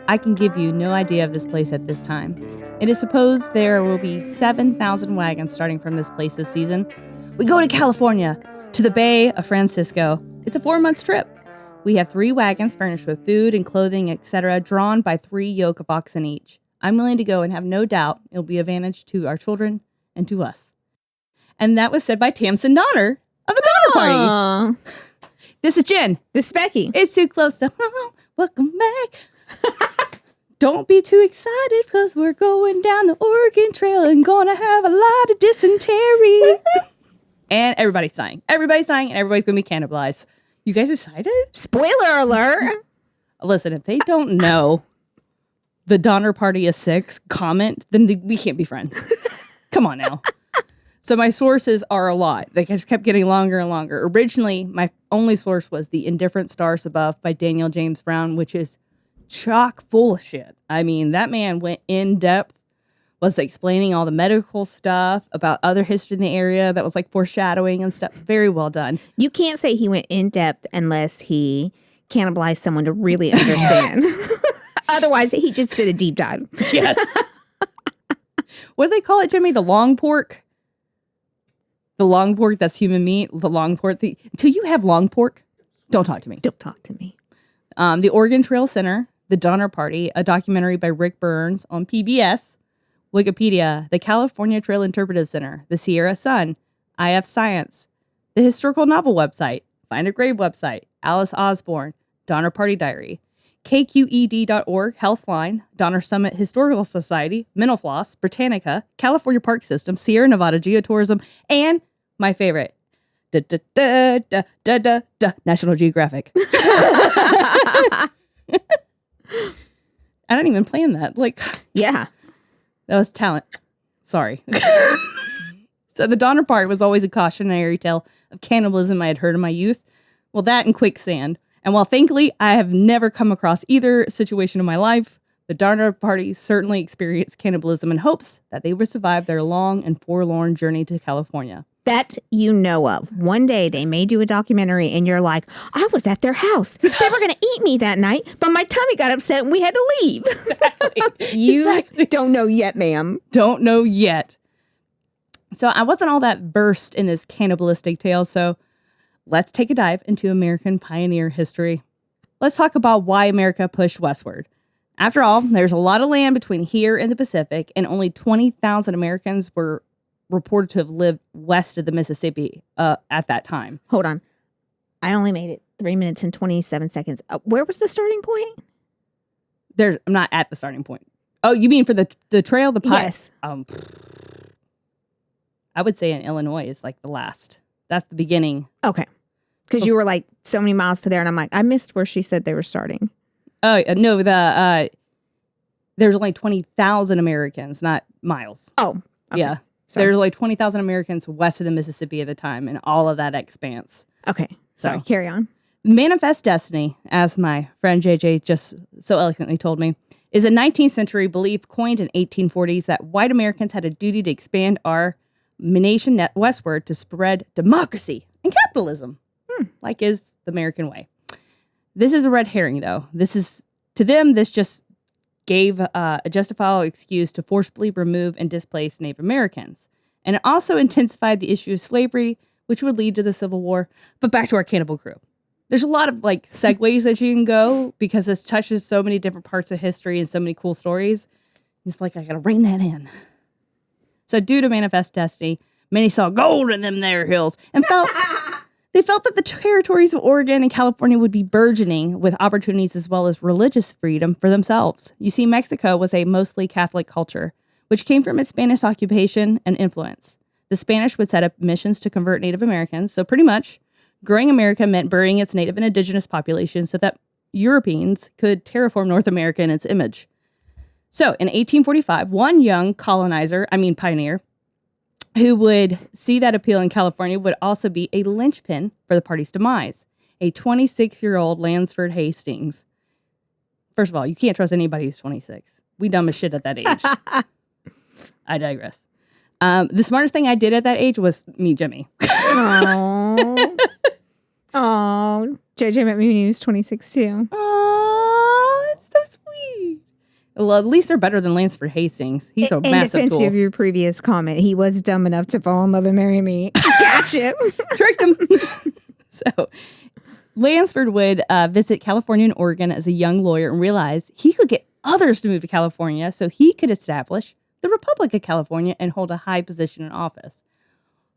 I can give you no idea of this place at this time. It is supposed there will be 7,000 wagons starting from this place this season. We go to California, to the Bay of Francisco. It's a 4-month trip. We have 3 wagons furnished with food and clothing, etc., drawn by 3 yoke of oxen each. I'm willing to go and have no doubt it'll be of advantage to our children and to us. And that was said by Tamsin Donner of the Donner Party. This is Jen. This is Becky. It's too close to welcome back. Don't be too excited because we're going down the Oregon Trail and gonna have a lot of dysentery. And everybody's sighing. Everybody's sighing and everybody's gonna be cannibalized. You guys excited? Spoiler alert. Listen, if they don't know the Donner Party is 6 comment, then we can't be friends. Come on now. So my sources are a lot. They just kept getting longer and longer. Originally, my only source was The Indifferent Stars Above by Daniel James Brown, which is chock full of shit. I mean, that man went in depth, was explaining all the medical stuff about other history in the area that was like foreshadowing and stuff. Very well done. You can't say he went in depth unless he cannibalized someone to really understand. Otherwise, he just did a deep dive. Yes. What do they call it, Jimmy? The long pork? The long pork that's human meat. The long pork. Until you have long pork, don't talk to me. Don't talk to me. The Oregon Trail Center, The Donner Party, a documentary by Rick Burns on PBS, Wikipedia, the California Trail Interpretive Center, the Sierra Sun, IF Science, the Historical Novel website, Find a Grave website, Alice Osborne, Donner Party Diary, KQED.org, Healthline, Donner Summit Historical Society, Mental Floss, Britannica, California Park System, Sierra Nevada Geotourism, and my favorite, National Geographic. I didn't even plan that. Like, yeah, that was talent. Sorry. So the Donner Party was always a cautionary tale of cannibalism I had heard in my youth. Well, that and quicksand. And while thankfully I have never come across either situation in my life, the Donner Party certainly experienced cannibalism in hopes that they would survive their long and forlorn journey to California. That you know of. One day they may do a documentary and you're like, I was at their house. They were going to eat me that night, but my tummy got upset and we had to leave. Exactly. You don't know yet, ma'am. Don't know yet. So I wasn't all that versed in this cannibalistic tale, so let's take a dive into American pioneer history. Let's talk about why America pushed westward. After all, there's a lot of land between here and the Pacific, and only 20,000 Americans were reported to have lived west of the Mississippi at that time. Hold on. I only made it 3 minutes and 27 seconds. Where was the starting point? I'm not at the starting point. Oh, you mean for the trail? The pie? Yes. I would say in Illinois is like the last. That's the beginning. Okay. Because you were like so many miles to there, and I'm like, I missed where she said they were starting. Oh, no, there's only 20,000 Americans, not miles. Oh, okay. Yeah. Sorry. There's like 20,000 Americans west of the Mississippi at the time, and all of that expanse. Okay. Sorry. So, carry on. Manifest Destiny, as my friend JJ just so eloquently told me, is a 19th century belief coined in 1840s that white Americans had a duty to expand our nation westward to spread democracy and capitalism, like is the American way. This is a red herring, though. To them, this just gave a justifiable excuse to forcibly remove and displace Native Americans. And it also intensified the issue of slavery, which would lead to the Civil War. But back to our cannibal crew. There's a lot of like segues that you can go because this touches so many different parts of history and so many cool stories. It's like, I got to rein that in. So due to Manifest Destiny, many saw gold in them there hills and they felt that the territories of Oregon and California would be burgeoning with opportunities as well as religious freedom for themselves. You see, Mexico was a mostly Catholic culture, which came from its Spanish occupation and influence. The Spanish would set up missions to convert Native Americans, so pretty much growing America meant burying its native and indigenous population so that Europeans could terraform North America in its image. So in 1845, one young pioneer, who would see that appeal in California would also be a linchpin for the party's demise, a 26-year-old Lansford Hastings. First of all, you can't trust anybody who's 26. We dumb as shit at that age. I digress. The smartest thing I did at that age was meet Jimmy. Oh, JJ met me when he was 26 too. Oh, it's so sweet. Well, at least they're better than Lansford Hastings. He's a In massive defense tool. of your previous comment, he was dumb enough to fall in love and marry me. Gotcha. Tricked him. So Lansford would visit California and Oregon as a young lawyer and realize he could get others to move to California so he could establish the Republic of California and hold a high position in office.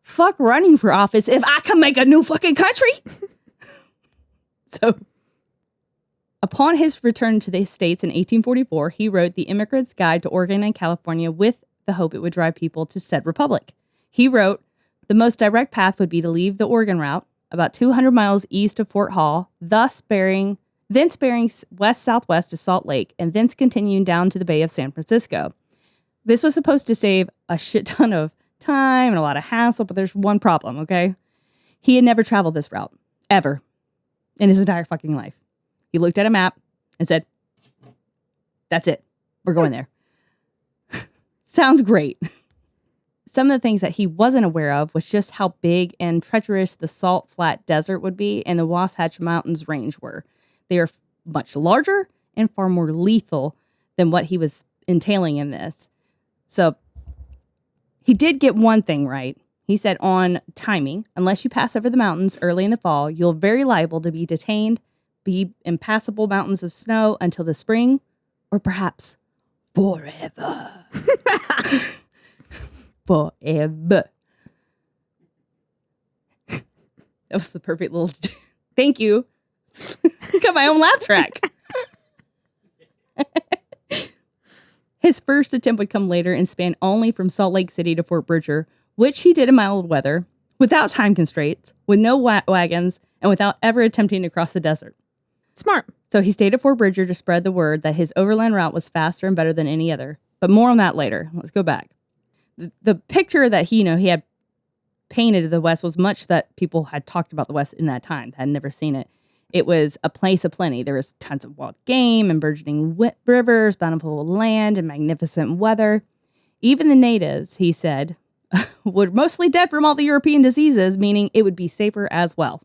Fuck running for office if I can make a new fucking country. So upon his return to the States in 1844, he wrote The Immigrant's Guide to Oregon and California with the hope it would drive people to said republic. He wrote, the most direct path would be to leave the Oregon route, about 200 miles east of Fort Hall, thence bearing west-southwest to Salt Lake, and thence continuing down to the Bay of San Francisco. This was supposed to save a shit ton of time and a lot of hassle, but there's one problem, okay? He had never traveled this route, ever, in his entire fucking life. He looked at a map and said, that's it. We're going there. Sounds great. Some of the things that he wasn't aware of was just how big and treacherous the Salt Flat Desert would be and the Wasatch Mountains range were. They are much larger and far more lethal than what he was entailing in this. So he did get one thing right. He said on timing, unless you pass over the mountains early in the fall, you're very liable to be detained, be impassable mountains of snow until the spring, or perhaps forever. Forever. That was the perfect little thank you. Got my own laugh track. His first attempt would come later and span only from Salt Lake City to Fort Bridger, which he did in mild weather, without time constraints, with no wagons, and without ever attempting to cross the desert. Smart. So he stayed at Fort Bridger to spread the word that his overland route was faster and better than any other. But more on that later. Let's go back. The picture that he had painted of the West was much that people had talked about the West in that time, had never seen it. It was a place of plenty. There was tons of wild game and burgeoning rivers, bountiful land, and magnificent weather. Even the natives, he said, were mostly dead from all the European diseases, meaning it would be safer as well.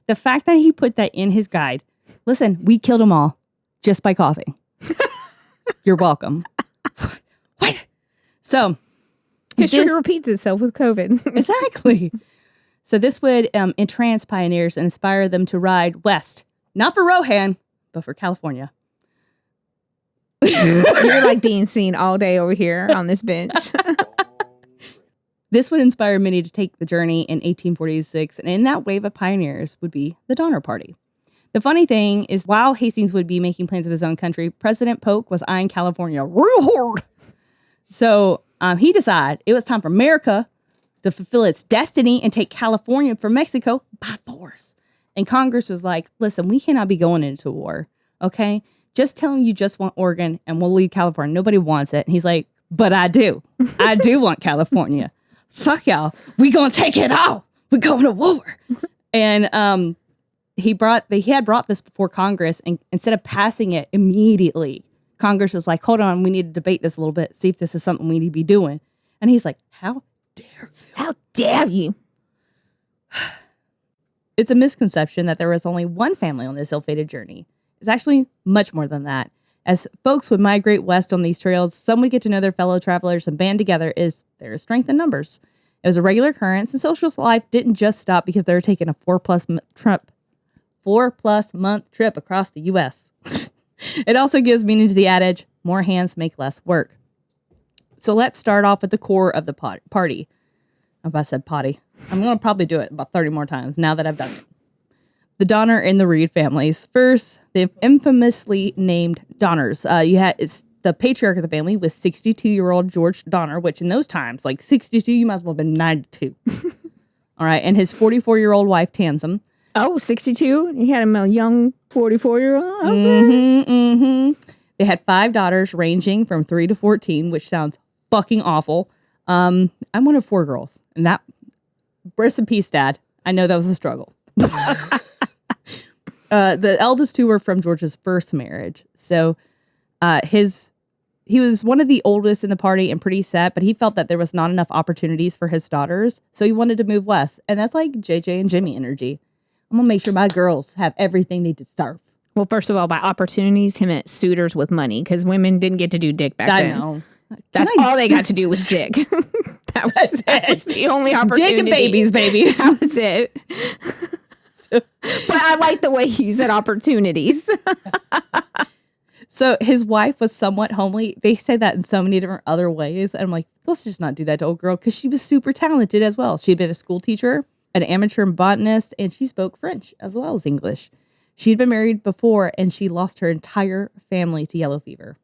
The fact that he put that in his guide, listen, we killed them all just by coughing. You're welcome. What? So, history repeats itself with COVID. Exactly. So this would entrance pioneers and inspire them to ride west, not for Rohan, but for California. You're like being seen all day over here on this bench. This would inspire many to take the journey in 1846, and in that wave of pioneers would be the Donner Party. The funny thing is, while Hastings would be making plans of his own country, President Polk was eyeing California real hard. So he decided it was time for America to fulfill its destiny and take California from Mexico by force. And Congress was like, listen, we cannot be going into war, okay? Just tell them you just want Oregon and we'll leave California. Nobody wants it. And he's like, but I do. I do want California. Fuck y'all. We gonna take it all. We're going to war. And he had brought this before Congress, and instead of passing it immediately, Congress was like, hold on, we need to debate this a little bit, see if this is something we need to be doing. And he's like, how dare you? How dare you? It's a misconception that there was only one family on this ill-fated journey. It's actually much more than that. As folks would migrate west on these trails, some would get to know their fellow travelers and band together as there is strength in numbers. It was a regular occurrence, and social life didn't just stop because they were taking a 4+ month trip across the U.S. It also gives meaning to the adage, more hands make less work. So let's start off with the core of the party. I said potty. I'm going to probably do it about 30 more times now that I've done it. The Donner and the Reed families. First, the infamously named Donners. It's the patriarch of the family was 62-year-old George Donner, which in those times, like 62, you might as well have been 92. All right, and his 44-year-old wife, Tansem. Oh, 62? He had a young 44-year-old? Okay. Mm-hmm, mm-hmm. They had 5 daughters ranging from 3 to 14, which sounds fucking awful. I'm one of 4 girls, and that, rest in peace, Dad. I know that was a struggle. The eldest 2 were from George's first marriage. So he was one of the oldest in the party and pretty set, but he felt that there was not enough opportunities for his daughters. So he wanted to move west. And that's like JJ and Jimmy energy. I'm going to make sure my girls have everything they deserve. Well, first of all, by opportunities, he meant suitors with money because women didn't get to do dick back then. I know. That's all they got to do was dick. that was the only opportunity. Dick and babies, baby. That was it. But I like the way you said opportunities. So his wife was somewhat homely. They say that in so many different other ways. And I'm like, let's just not do that to old girl because she was super talented as well. She'd been a school teacher, an amateur botanist, and she spoke French as well as English. She'd been married before and she lost her entire family to yellow fever.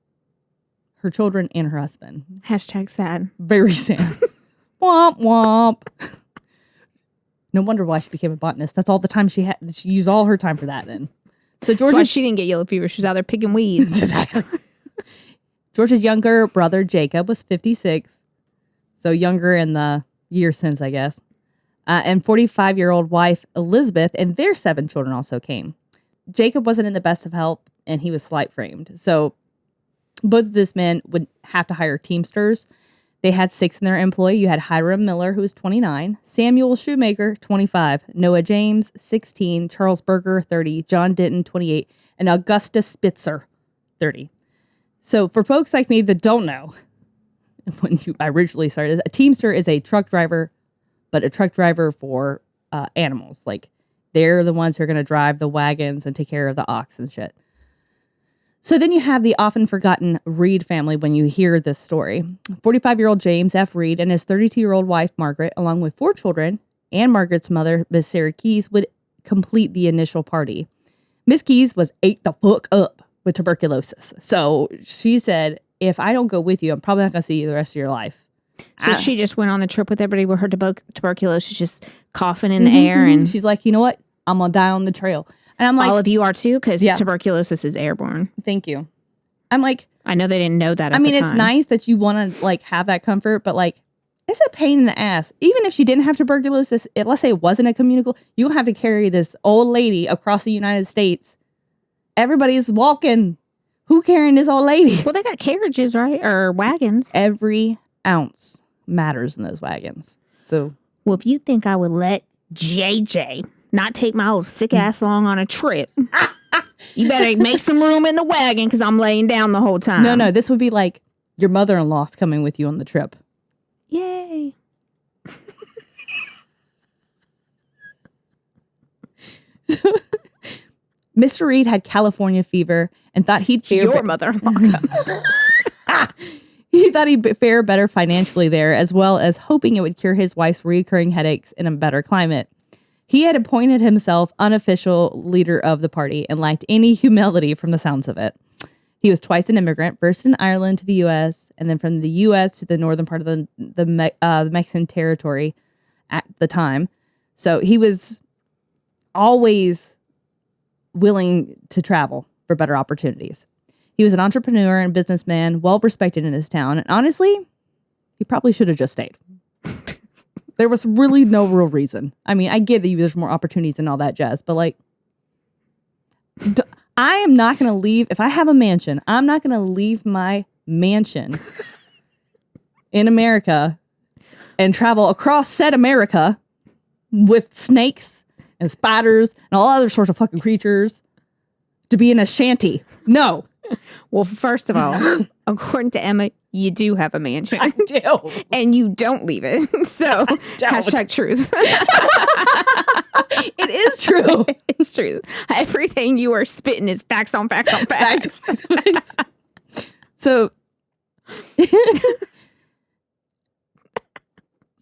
Her children and her husband. Hashtag sad. Very sad. Womp womp. No wonder why she became a botanist. That's all the time she had. She used all her time for that then. So That's why she didn't get yellow fever. She was out there picking weeds. Exactly. George's younger brother, Jacob, was 56. So younger in the year since, I guess. And 45-year-old wife, Elizabeth, and their 7 children also came. Jacob wasn't in the best of health, and he was slight-framed. So both of these men would have to hire teamsters. They had 6 in their employ. You had Hiram Miller, who was 29, Samuel Shoemaker, 25, Noah James, 16, Charles Berger, 30, John Denton, 28, and Augustus Spitzer, 30. So for folks like me that don't know, when I originally started, a teamster is a truck driver, but a truck driver for animals. Like, they're the ones who are going to drive the wagons and take care of the ox and shit. So then you have the often forgotten Reed family when you hear this story. 45-year-old James F. Reed and his 32-year-old wife, Margaret, along with 4 children, and Margaret's mother, Miss Sarah Keyes, would complete the initial party. Miss Keyes was ate the fuck up with tuberculosis. So she said, if I don't go with you, I'm probably not going to see you the rest of your life. So she just went on the trip with everybody with her tuberculosis, just coughing in the air. And she's like, you know what? I'm going to die on the trail. And I'm like, all of you are too, because tuberculosis is airborne. Thank you. I'm like, I know they didn't know that. At I mean, the it's time. nice that you want to like have that comfort, but like, it's a pain in the ass. Even if she didn't have tuberculosis, let's say it wasn't a communicable, you have to carry this old lady across the United States. Everybody's walking. Who carrying this old lady? Well, they got carriages, right? Or wagons. Every ounce matters in those wagons. So, well, if you think I would let JJ not take my old sick ass along on a trip, you better make some room in the wagon because I'm laying down the whole time. No, this would be like your mother-in-law's coming with you on the trip. Yay. Mr. Reed had California fever and thought he'd fare your mother-in-law. He thought he'd fare better financially there, as well as hoping it would cure his wife's recurring headaches in a better climate. He had appointed himself unofficial leader of the party and lacked any humility from the sounds of it. He was twice an immigrant, first in Ireland to the U.S., and then from the U.S. to the northern part of the Mexican territory at the time. So he was always willing to travel for better opportunities. He was an entrepreneur and businessman, well respected in his town, and honestly, he probably should have just stayed. There was really no real reason. I mean, I get that there's more opportunities and all that jazz, but like, I am not going to leave. If I have a mansion, I'm not going to leave my mansion in America and travel across said America with snakes and spiders and all other sorts of fucking creatures to be in a shanty. No. Well, first of all, according to Emma, you do have a mansion. I do. And you don't leave it. So, hashtag truth. It is true. It's true. Everything you are spitting is facts on facts on facts. So,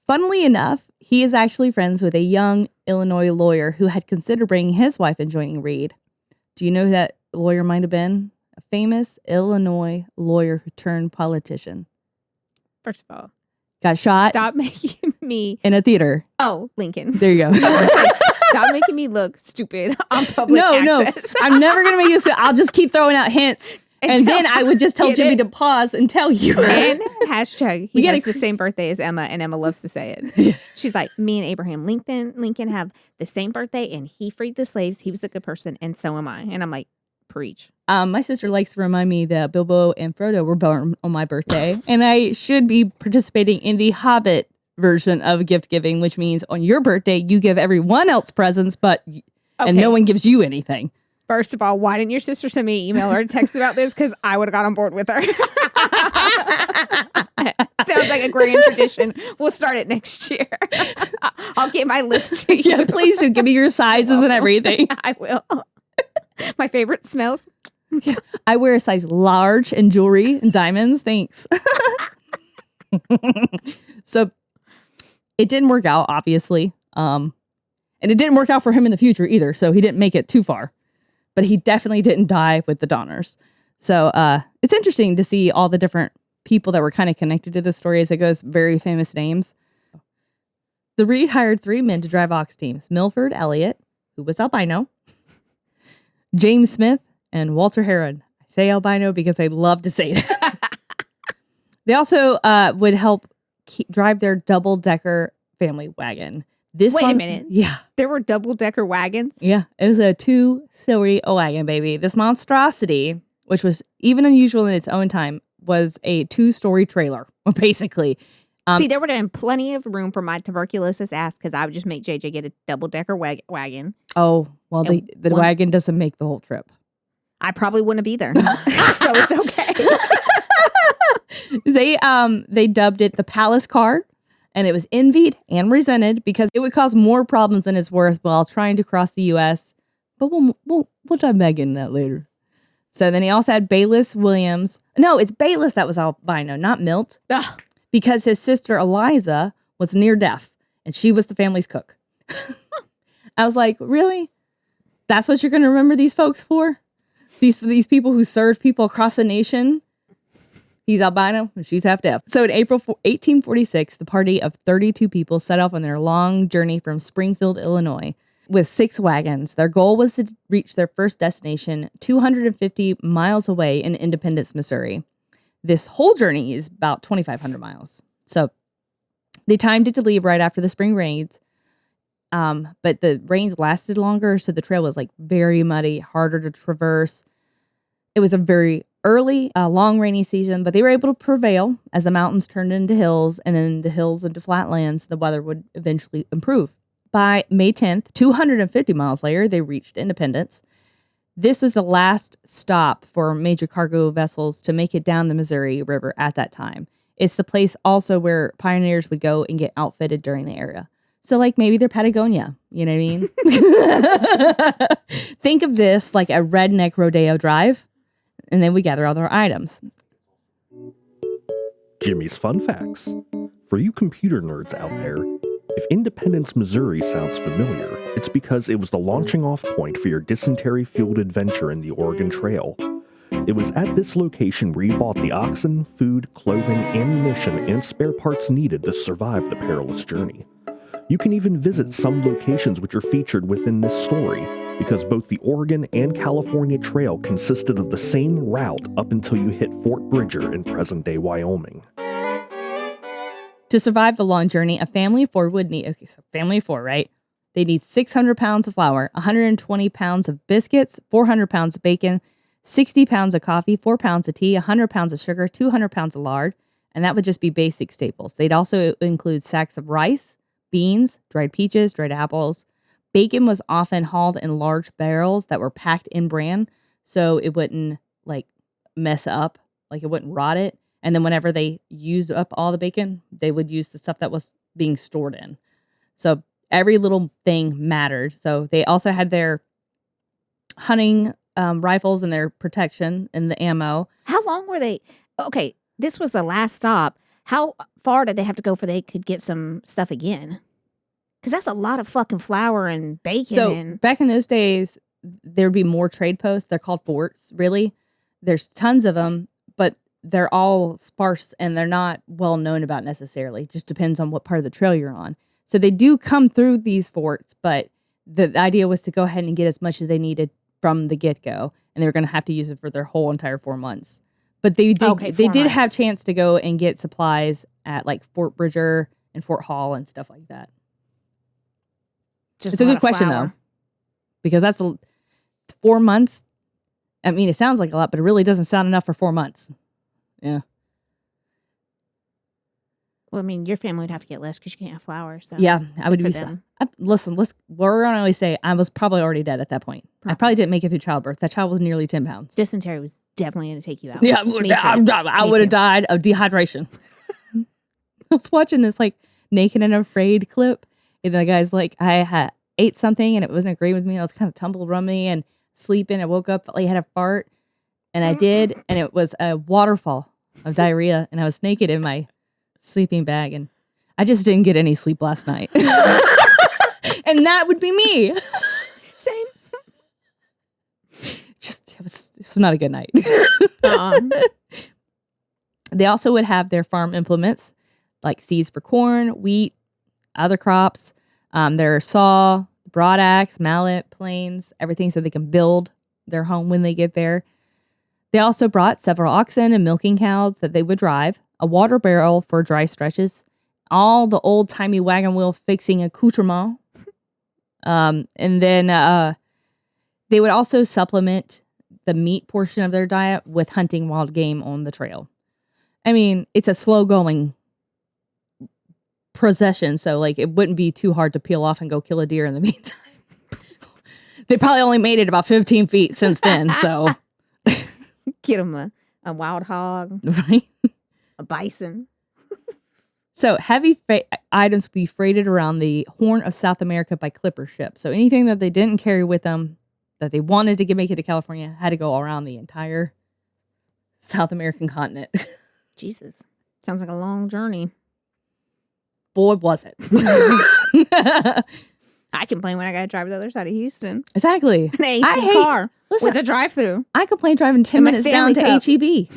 funnily enough, he is actually friends with a young Illinois lawyer who had considered bringing his wife and joining Reed. Do you know who that lawyer might have been? A famous Illinois lawyer who turned politician. First of all, got shot. Stop making me in a theater. Oh, Lincoln. There you go. Stop making me look stupid on public access. No, I'm never gonna make you. I'll just keep throwing out hints, and then I would just tell Jimmy to pause and tell you. And hashtag he has the same birthday as Emma, and Emma loves to say it. Yeah. She's like, me and Abraham Lincoln have the same birthday, and he freed the slaves. He was a good person, and so am I. And I'm like, preach. My sister likes to remind me that Bilbo and Frodo were born on my birthday, and I should be participating in the Hobbit version of gift giving, which means on your birthday you give everyone else presents, and no one gives you anything. First of all, why didn't your sister send me an email or a text about this? Because I would have got on board with her. Sounds like a grand tradition. We'll start it next year. I'll get my list to you. Yeah, please do. Give me your sizes and everything. I will. My favorite smells. I wear a size large in jewelry and diamonds. Thanks. So it didn't work out, obviously. And it didn't work out for him in the future either. So he didn't make it too far. But he definitely didn't die with the Donners. So it's interesting to see all the different people that were kind of connected to this story as it goes. Very famous names. The Reed hired 3 men to drive ox teams. Milford Elliott, who was albino. James Smith and Walter Herod. I say albino because I love to say that. They also would help drive their double-decker family wagon. Wait a minute. Yeah. There were double-decker wagons? Yeah. It was a 2-story wagon, baby. This monstrosity, which was even unusual in its own time, was a 2-story trailer, basically. See, there would have been plenty of room for my tuberculosis ass because I would just make JJ get a double-decker wagon. Oh, well, the wagon doesn't make the whole trip. I probably wouldn't have either. So it's okay. They dubbed it the Palace Cart, and it was envied and resented because it would cause more problems than it's worth while trying to cross the U.S. But we'll dive back into that later. So then he also had Bayless Williams. No, it's Bayless that was albino, not Milt. Ugh. Because his sister Eliza was near death, and she was the family's cook. I was like, really? That's what you're going to remember these folks for? These people who served people across the nation? He's albino, and she's half deaf. So in April 1846, the party of 32 people set off on their long journey from Springfield, Illinois, with 6 wagons. Their goal was to reach their first destination 250 miles away in Independence, Missouri. This whole journey is about 2,500 miles. So they timed it to leave right after the spring rains. But the rains lasted longer, so the trail was like very muddy, harder to traverse. It was a very early, long rainy season, but they were able to prevail as the mountains turned into hills and then the hills into flatlands. The weather would eventually improve. By May 10th, 250 miles later, they reached Independence. This was the last stop for major cargo vessels to make it down the Missouri River at that time. It's the place also where pioneers would go and get outfitted during the era. So like maybe they're Patagonia, you know what I mean? Think of this like a redneck rodeo drive, and then we gather all our items. Jimmy's Fun Facts. For you computer nerds out there, if Independence, Missouri sounds familiar, it's because it was the launching off point for your dysentery-fueled adventure in the Oregon Trail. It was at this location where you bought the oxen, food, clothing, ammunition, and spare parts needed to survive the perilous journey. You can even visit some locations which are featured within this story, because both the Oregon and California Trail consisted of the same route up until you hit Fort Bridger in present-day Wyoming. To survive the long journey, a family of 4 would need, okay, so family of 4, right? They need 600 pounds of flour, 120 pounds of biscuits, 400 pounds of bacon, 60 pounds of coffee, 4 pounds of tea, 100 pounds of sugar, 200 pounds of lard, and that would just be basic staples. They'd also include sacks of rice, beans, dried peaches, dried apples. Bacon was often hauled in large barrels that were packed in bran, so it wouldn't like mess up, like it wouldn't rot it. And then whenever they used up all the bacon, they would use the stuff that was being stored in. So every little thing mattered. So they also had their hunting rifles and their protection and the ammo. How long were they? Okay, this was the last stop. How far did they have to go before they could get some stuff again? Because that's a lot of fucking flour and bacon. So back in those days, there'd be more trade posts. They're called forts, really. There's tons of them, but they're all sparse and they're not well known about necessarily. It just depends on what part of the trail you're on. So they do come through these forts, but the idea was to go ahead and get as much as they needed from the get-go, and they were going to have to use it for their whole entire 4 months. But they did have chance to go and get supplies at like Fort Bridger and Fort Hall and stuff like that. It's a good question though, because that's 4 months. I mean, it sounds like a lot, but it really doesn't sound enough for 4 months. Yeah. Well, I mean, your family would have to get less because you can't have flowers. So Yeah, I would for be. them. Listen, we're going to always say I was probably already dead at that point. I probably didn't make it through childbirth. That child was nearly 10 pounds. Dysentery was definitely going to take you out. Yeah, Me too. I would have died of dehydration. I was watching this like Naked and Afraid clip, and the guy's like, I ate something and it wasn't agreeing with me. I was kind of tumbled rummy and sleeping. I woke up, like, had a fart, and I did, and it was a waterfall of diarrhea, and I was naked in my sleeping bag, and I just didn't get any sleep last night. And that would be me. Same. It was not a good night. Uh-uh. They also would have their farm implements like seeds for corn, wheat, other crops. Their saw, broad axe, mallet, planes, everything so they can build their home when they get there. They also brought several oxen and milking cows that they would drive, a water barrel for dry stretches, all the old-timey wagon wheel fixing accoutrement. And then they would also supplement the meat portion of their diet with hunting wild game on the trail. I mean, it's a slow-going procession, so like it wouldn't be too hard to peel off and go kill a deer in the meantime. They probably only made it about 15 feet since then, so... Get them a wild hog, Right? a bison. So heavy items would be freighted around the Horn of South America by clipper ship. So anything that they didn't carry with them that they wanted to make it to California had to go around the entire South American continent. Jesus. Sounds like a long journey. Boy, was it. I complain when I got to drive to the other side of Houston. Exactly. An AC car with a drive-through. I complain driving 10 And my minutes Stanley down Cup. to HEB.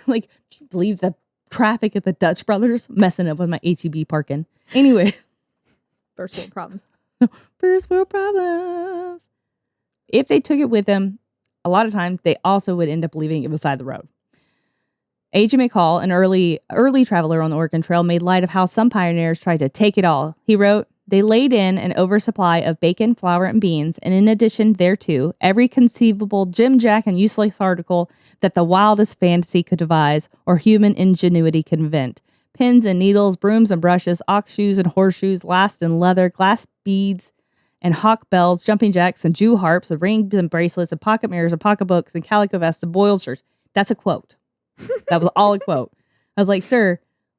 Like, do you believe the traffic at the Dutch Brothers messing up with my HEB parking? Anyway. First world problems. First world problems. If they took it with them, a lot of times they also would end up leaving it beside the road. A.J. McCall, an early traveler on the Oregon Trail, made light of how some pioneers tried to take it all. He wrote, "They laid in an oversupply of bacon, flour, and beans, and in addition thereto, every conceivable jim-jack and useless article that the wildest fantasy could devise or human ingenuity could invent. Pins and needles, brooms and brushes, ox shoes and horseshoes, last and leather, glass beads and hawk bells, jumping jacks and Jew harps, and rings and bracelets, and pocket mirrors and pocketbooks and calico vests and boiled shirts." That's a quote. That was all a quote. I was like, sir,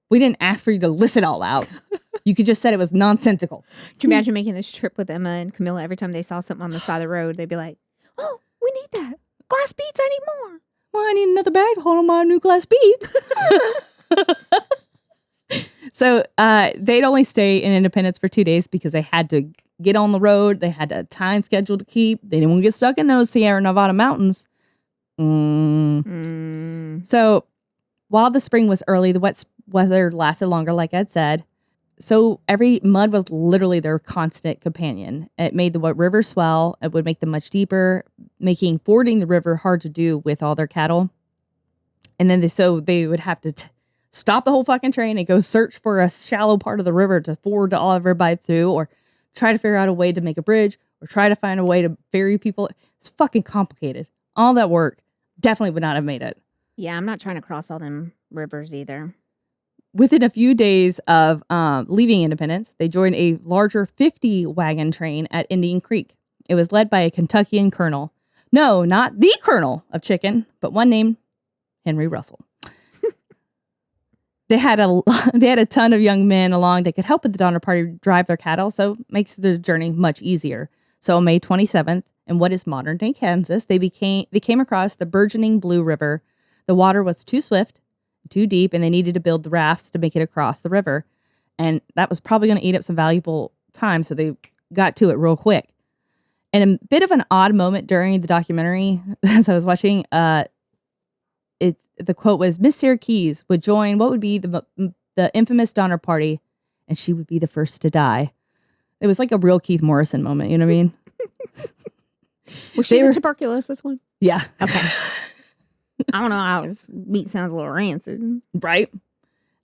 we didn't ask for you to list it all out. You could just said it was nonsensical. Could you imagine making this trip with Emma and Camilla? Every time they saw something on the side of the road, they'd be like, "Oh, we need that. Glass beads, I need more. Well, I need another bag to hold on my new glass beads." So they'd only stay in Independence for 2 days because they had to get on the road. They had a time schedule to keep. They didn't want to get stuck in those Sierra Nevada mountains. So while the spring was early, the wet weather lasted longer, like I'd said. So every mud was literally their constant companion. It made the river swell. It would make them much deeper, making fording the river hard to do with all their cattle. And then they would have to stop the whole fucking train and go search for a shallow part of the river to ford all everybody through, or try to figure out a way to make a bridge, or try to find a way to ferry people. It's fucking complicated. All that work definitely would not have made it. Yeah, I'm not trying to cross all them rivers either. Within a few days of leaving Independence, they joined a larger 50-wagon train at Indian Creek. It was led by a Kentuckian colonel. No, not the colonel of chicken, but one named Henry Russell. They had a ton of young men along that could help with the Donner Party drive their cattle, so it makes the journey much easier. So on May 27th, in what is modern-day Kansas, they came across the burgeoning Blue River. The water was too swift, too deep, and they needed to build the rafts to make it across the river. And that was probably going to eat up some valuable time, so they got to it real quick. And a bit of an odd moment during the documentary, as I was watching, the quote was, "Miss Sarah Keys would join what would be the infamous Donner Party, and she would be the first to die." It was like a real Keith Morrison moment, you know what I mean? Was she the tuberculosis one? Yeah. Okay. I don't know how his meat sounds a little rancid. Right?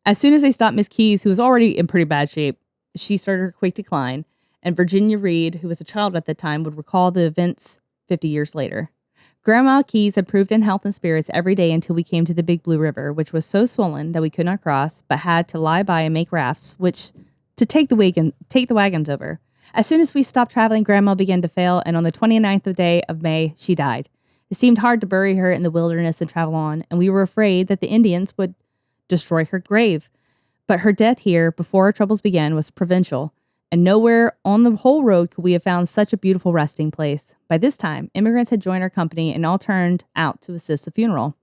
As soon as they stopped Miss Keys, who was already in pretty bad shape, she started her quick decline. And Virginia Reed, who was a child at the time, would recall the events 50 years later. Grandma Keys improved in health and spirits every day until we came to the Big Blue River, which was so swollen that we could not cross, but had to lie by and make rafts, which to take the wagons over. As soon as we stopped traveling, Grandma began to fail, and on the 29th day of May, she died. It seemed hard to bury her in the wilderness and travel on, and we were afraid that the Indians would destroy her grave. But her death here, before our troubles began, was provincial, and nowhere on the whole road could we have found such a beautiful resting place. By this time, immigrants had joined our company and all turned out to assist the funeral.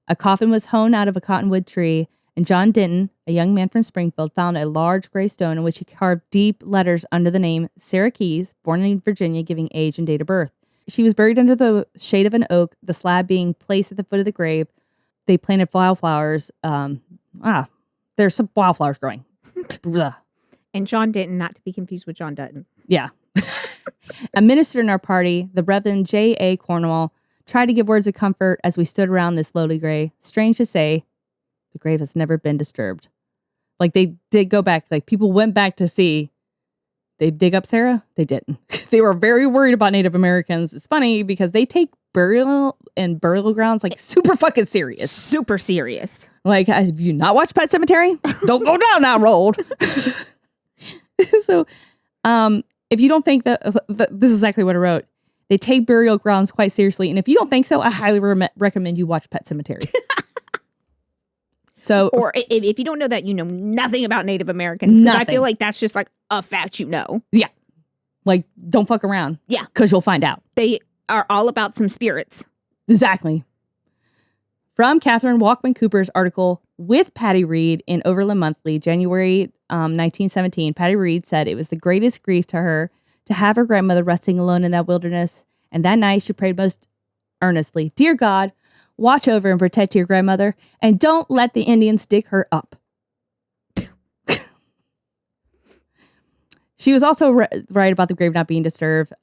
A coffin was hewn out of a cottonwood tree, and John Denton, a young man from Springfield, found a large gray stone in which he carved deep letters under the name Sarah Keys, born in Virginia, giving age and date of birth. She was buried under the shade of an oak, the slab being placed at the foot of the grave. They planted wildflowers. There's some wildflowers growing. And John Denton, not to be confused with John Dutton. Yeah. A minister in our party, the Reverend J.A. Cornwall, tried to give words of comfort as we stood around this lowly grave. Strange to say, the grave has never been disturbed. Like, they did go back. Like, people went back to see. They dig up Sarah? They didn't. They were very worried about Native Americans. It's funny because they take burial and burial grounds like super fucking serious. Super serious. Like, have you not watched Pet Sematary? Don't go down that road. So, if you don't think that this is exactly what I wrote, they take burial grounds quite seriously. And if you don't think so, I highly recommend you watch Pet Sematary. So, or if you don't know that, you know nothing about Native Americans. Because I feel like that's just like a fact, you know. Yeah. Like, don't fuck around. Yeah. Because you'll find out. They are all about some spirits. Exactly. From Catherine Walkman Cooper's article with Patty Reed in Overland Monthly, January 1917, Patty Reed said it was the greatest grief to her to have her grandmother resting alone in that wilderness. And that night she prayed most earnestly, "Dear God, watch over and protect your grandmother, and don't let the Indians dig her up." She was also right about the grave not being disturbed.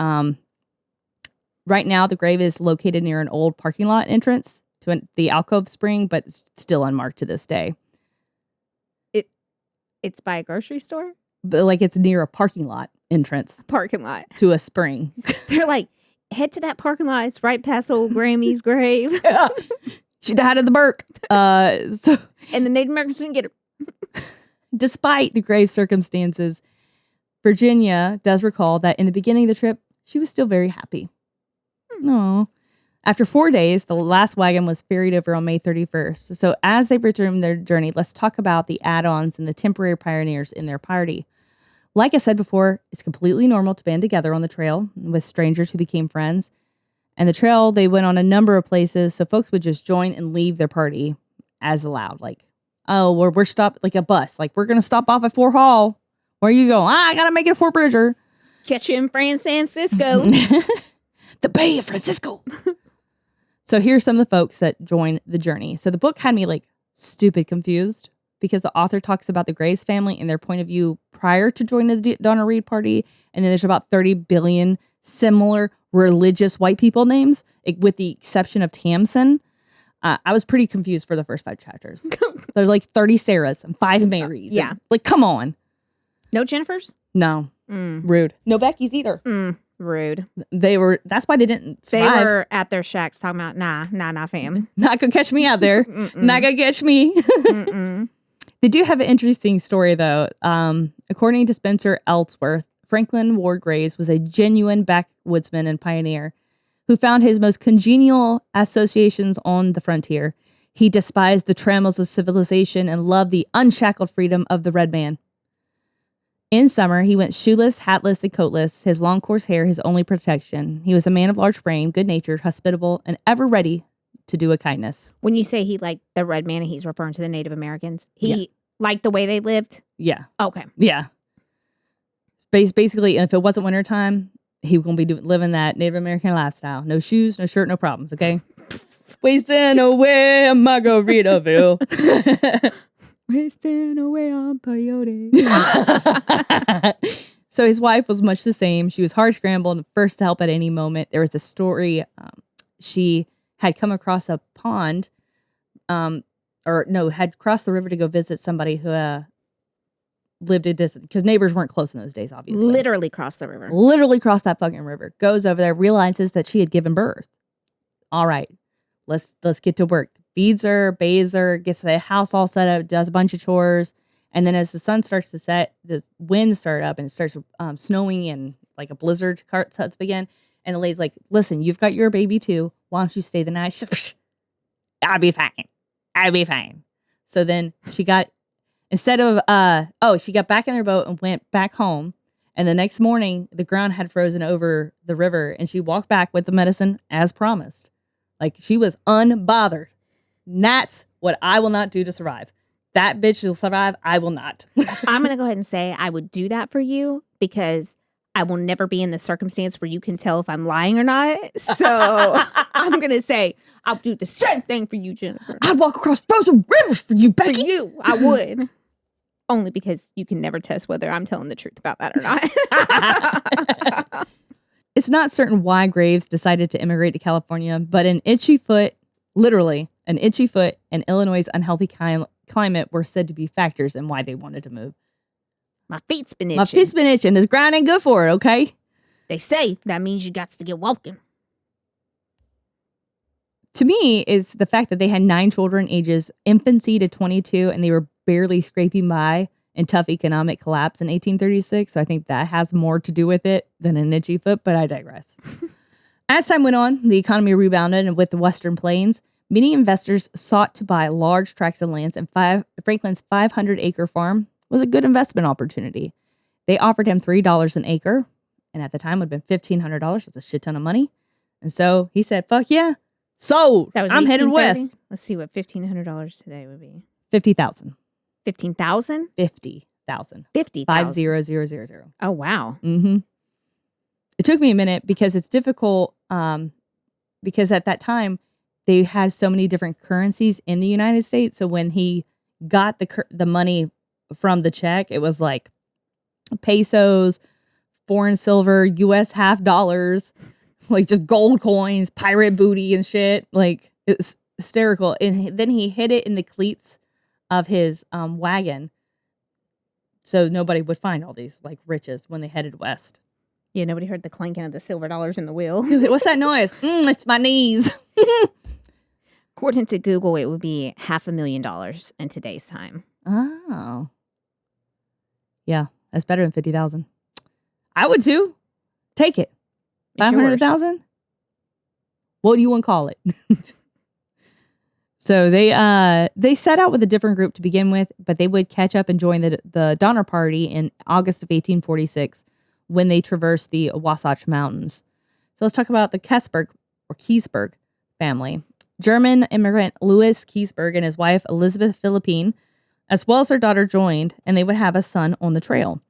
Right now, the grave is located near an old parking lot entrance to the alcove spring, but it's still unmarked to this day. It's by a grocery store? But like, it's near a parking lot entrance. Parking lot. To a spring. They're like, head to that parking lot. It's right past old Grammy's grave. Yeah. She died of the Burke. And the Native Americans didn't get her. Despite the grave circumstances, Virginia does recall that in the beginning of the trip, she was still very happy. No. After 4 days, the last wagon was ferried over on May 31st. So as they resumed their journey, let's talk about the add-ons and the temporary pioneers in their party. Like I said before, it's completely normal to band together on the trail with strangers who became friends. And the trail, they went on a number of places, so folks would just join and leave their party as allowed. Like, oh, we're stopped, like a bus. Like, we're going to stop off at Fort Hall. Where you go? I got to make it to Fort Bridger. Catch you in Francisco. The Bay of Francisco. So here's some of the folks that joined the journey. So the book had me like stupid confused because the author talks about the Graves family and their point of view prior to joining the Donna Reed party. And then there's about 30 billion similar religious white people names, with the exception of Tamsin. I was pretty confused for the first 5 chapters. There's like 30 Sarahs and 5 Marys. Yeah. And, like, come on. No Jennifers? No. Rude. No Beckys either. Rude. That's why they didn't survive. They were at their shacks talking about, nah, fam. Not gonna catch me out there. Not gonna catch me. They do have an interesting story, though. According to Spencer Ellsworth, Franklin Ward Graves was a genuine backwoodsman and pioneer who found his most congenial associations on the frontier. He despised the trammels of civilization and loved the unshackled freedom of the red man. In summer, he went shoeless, hatless, and coatless, his long coarse hair his only protection. He was a man of large frame, good-natured, hospitable, and ever ready to do a kindness. When you say he liked the red man, he's referring to the Native Americans. He liked the way they lived? Yeah. Okay. Yeah. Basically, if it wasn't wintertime, he was going to be living that Native American lifestyle. No shoes, no shirt, no problems, okay? Wasting away in Margaritaville. Wasting away on peyote. So his wife was much the same. She was hard scrambled and first to help at any moment. There was a story. She had come across a pond, had crossed the river to go visit somebody who lived a distance, because neighbors weren't close in those days, obviously. Literally crossed the river. Literally crossed that fucking river. Goes over there, realizes that she had given birth all right, let's get to work. Feeds her, bathes her, gets the house all set up, does a bunch of chores. And then as the sun starts to set, the winds start up and it starts snowing and like a blizzard starts again. And the lady's like, listen, you've got your baby too. Why don't you stay the night? She's like, I'll be fine. I'll be fine. So then she got, instead of, she got back in her boat and went back home. And the next morning, the ground had frozen over the river and she walked back with the medicine as promised. Like she was unbothered. And that's what I will not do to survive. That bitch will survive. I will not. I'm going to go ahead and say I would do that for you because I will never be in the circumstance where you can tell if I'm lying or not. So I'm going to say I'll do the same thing for you, Jennifer. I'd walk across frozen rivers for you, Becky. For you, I would. Only because you can never test whether I'm telling the truth about that or not. It's not certain why Graves decided to immigrate to California, but an itchy foot, literally an itchy foot, and Illinois' unhealthy climate were said to be factors in why they wanted to move. My feet's been itching. My feet's been itching. This grind ain't good for it, okay? They say that means you got to get walking. To me, it's the fact that they had 9 children ages infancy to 22, and they were barely scraping by in tough economic collapse in 1836. So I think that has more to do with it than an itchy foot, but I digress. As time went on, the economy rebounded, and with the Western Plains, many investors sought to buy large tracts of land, and Franklin's 500-acre farm was a good investment opportunity. They offered him $3 an acre, and at the time would have been $1,500. That's a shit ton of money. And so he said, fuck yeah, sold. That was I'm headed west. Let's see what $1,500 today would be. 50,000. 15,000? 50,000. 50,000. 50000. Oh, wow. Mm-hmm. It took me a minute because it's difficult because at that time they had so many different currencies in the United States. So when he got the money from the check, it was like pesos, foreign silver, US half dollars, like just gold coins, pirate booty and shit. Like it's hysterical. And then he hid it in the cleats of his wagon so nobody would find all these like riches when they headed west. Yeah, nobody heard the clanking of the silver dollars in the wheel. What's that noise? It's my knees. According to Google, it would be $500,000 in today's time. Oh. Yeah, that's better than 50,000. I would too. Take it. 500,000? What do you want to call it? So they set out with a different group to begin with, but they would catch up and join the Donner Party in August of 1846 when they traversed the Wasatch Mountains. So let's talk about the Keseberg family. German immigrant Louis Keseberg and his wife Elizabeth Philippine, as well as their daughter, joined, and they would have a son on the trail.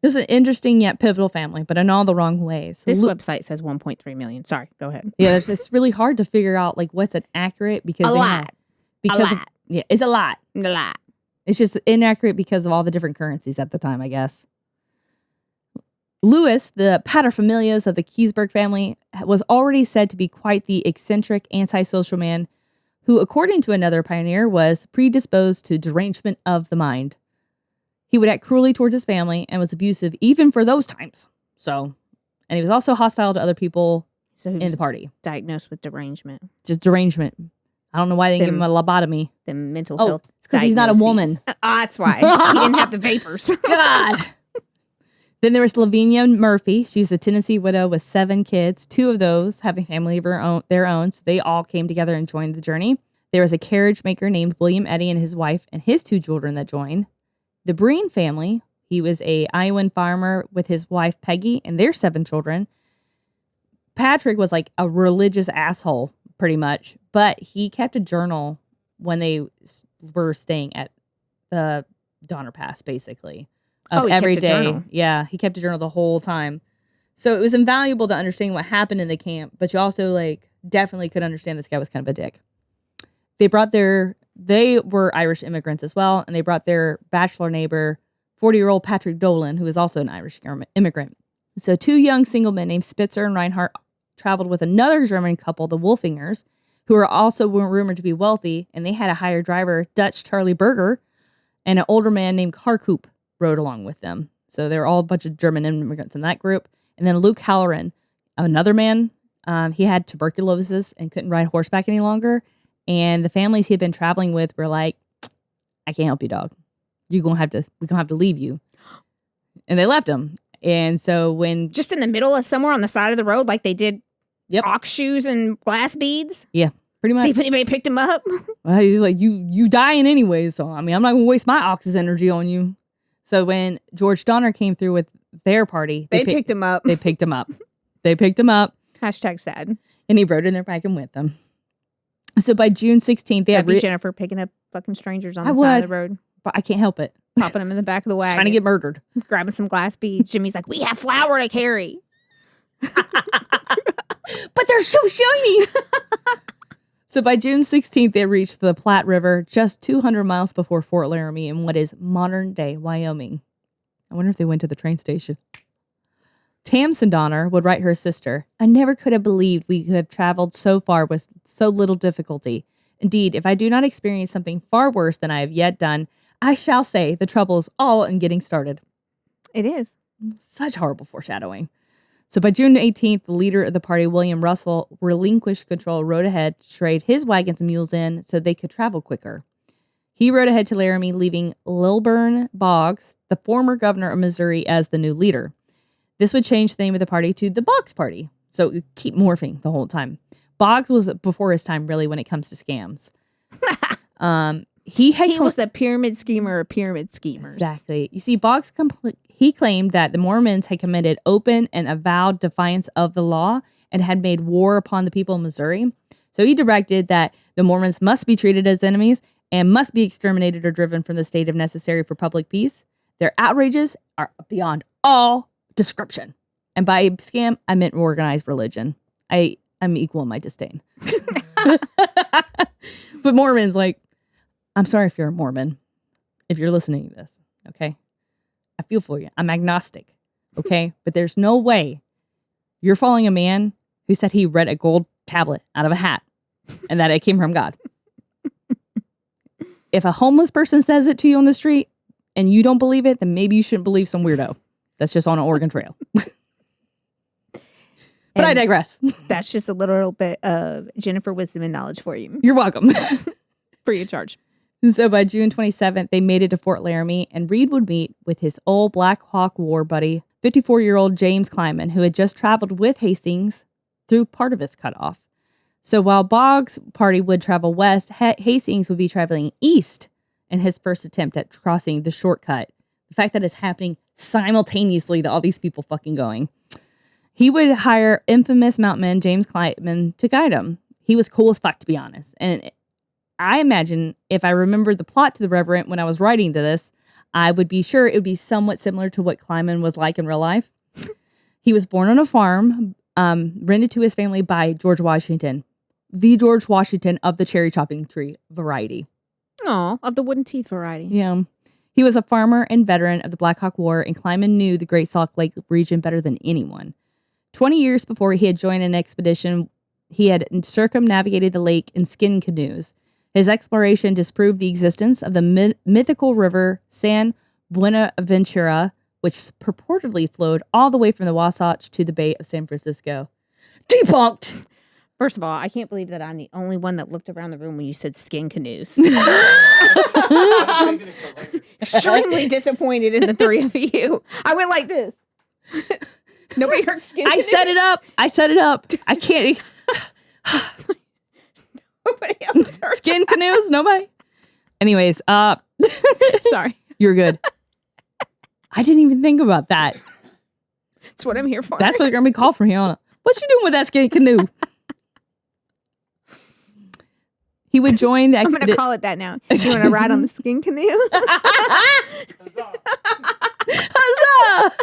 This is an interesting yet pivotal family, but in all the wrong ways. This website says 1.3 million. Sorry, go ahead. Yeah, it's really hard to figure out like what's an accurate because a lot. Yeah, it's a lot. A lot. It's just inaccurate because of all the different currencies at the time, I guess. Louis, the paterfamilias of the Keseberg family, was already said to be quite the eccentric, antisocial man who, according to another pioneer, was predisposed to derangement of the mind. He would act cruelly towards his family and was abusive even for those times. And he was also hostile to other people in the party. Diagnosed with derangement. Just derangement. I don't know why they didn't give him a lobotomy. The mental health. Because he's not a woman. That's why. He didn't have the vapors. God. Then there was Lavinia Murphy. She's a Tennessee widow with 7 kids, 2 of those having family of their own. So they all came together and joined the journey. There was a carriage maker named William Eddy and his wife and his 2 children that joined. The Breen family, he was a Iowan farmer with his wife Peggy and their 7 children. Patrick was like a religious asshole, pretty much, but he kept a journal when they were staying at the Donner Pass, basically. Of every day. Journal. Yeah, he kept a journal the whole time. So it was invaluable to understand what happened in the camp, but you also like definitely could understand this guy was kind of a dick. They were Irish immigrants as well, and they brought their bachelor neighbor, 40-year-old Patrick Dolan, who was also an Irish immigrant. So 2 young single men named Spitzer and Reinhardt traveled with another German couple, the Wolfingers, who were also rumored to be wealthy, and they had a hired driver, Dutch Charlie Berger, and an older man named Harkoop rode along with them. So they were all a bunch of German immigrants in that group. And then Luke Halloran, another man, He had tuberculosis and couldn't ride horseback any longer. And the families he had been traveling with were like, I can't help you, dog. We're gonna have to leave you. And they left him. And so when just in the middle of somewhere on the side of the road, like they did ox shoes and glass beads. Yeah, pretty much. See if anybody picked him up. Well, he's like, you dying anyway, so I mean, I'm not gonna waste my ox's energy on you. So when George Donner came through with their party, they picked him up. They picked him up. They picked him up. Hashtag sad. And he rode in their wagon with them. So by June 16th, they had Jennifer picking up fucking strangers on the side of the road. But I can't help it. Popping them in the back of the wagon. Trying to get murdered. Grabbing some glass beads. Jimmy's like, we have flour to carry. But they're so shiny. So by June 16th, they reached the Platte River just 200 miles before Fort Laramie in what is modern-day Wyoming. I wonder if they went to the train station. Tamsen Donner would write her sister, I never could have believed we could have traveled so far with so little difficulty. Indeed, if I do not experience something far worse than I have yet done, I shall say the trouble is all in getting started. It is. Such horrible foreshadowing. So by June 18th, the leader of the party, William Russell, relinquished control, rode ahead to trade his wagons and mules in so they could travel quicker. He rode ahead to Laramie, leaving Lilburn Boggs, the former governor of Missouri, as the new leader. This would change the name of the party to the Boggs Party. So it would keep morphing the whole time. Boggs was before his time, really, when it comes to scams. He was the pyramid schemer of pyramid schemers. Exactly. You see, Boggs he claimed that the Mormons had committed open and avowed defiance of the law and had made war upon the people of Missouri. So he directed that the Mormons must be treated as enemies and must be exterminated or driven from the state if necessary for public peace. Their outrages are beyond all description. And by scam, I meant organized religion. I'm equal in my disdain. But Mormons, like, I'm sorry if you're a Mormon, if you're listening to this, okay? I feel for you. I'm agnostic, okay? But there's no way you're following a man who said he read a gold tablet out of a hat and that it came from God. If a homeless person says it to you on the street and you don't believe it, then maybe you shouldn't believe some weirdo that's just on an Oregon Trail. But I digress. That's just a little bit of Jennifer wisdom and knowledge for you. You're welcome. Free of charge. So by June 27th, they made it to Fort Laramie, and Reed would meet with his old Black Hawk war buddy, 54-year-old James Kleiman, who had just traveled with Hastings through part of his cutoff. So while Boggs' party would travel west, Hastings would be traveling east in his first attempt at crossing the shortcut. The fact that it's happening simultaneously to all these people fucking going. He would hire infamous mountain James Kleiman to guide him. He was cool as fuck, to be honest. And I imagine if I remembered the plot to the Reverend when I was writing to this, I would be sure it would be somewhat similar to what Kleiman was like in real life. He was born on a farm, rented to his family by George Washington, the George Washington of the cherry chopping tree variety. Oh, of the wooden teeth variety. Yeah. He was a farmer and veteran of the Black Hawk War, and Kleiman knew the Great Salt Lake region better than anyone. 20 years before he had joined an expedition, he had circumnavigated the lake in skin canoes. His exploration disproved the existence of the mythical river San Buenaventura, which purportedly flowed all the way from the Wasatch to the Bay of San Francisco. Debunked! First of all, I can't believe that I'm the only one that looked around the room when you said skin canoes. Extremely disappointed in the three of you. I went like this. Nobody heard skin canoes. I set it up. I can't. Nobody else heard skin canoes? Nobody? Anyways, sorry. You're good. I didn't even think about that. That's what I'm here for. That's what they're going to be called from here on. What you doing with that skin canoe? He would join the I'm going to call it that now. You want to ride on the skin canoe? Huzzah! Huzzah!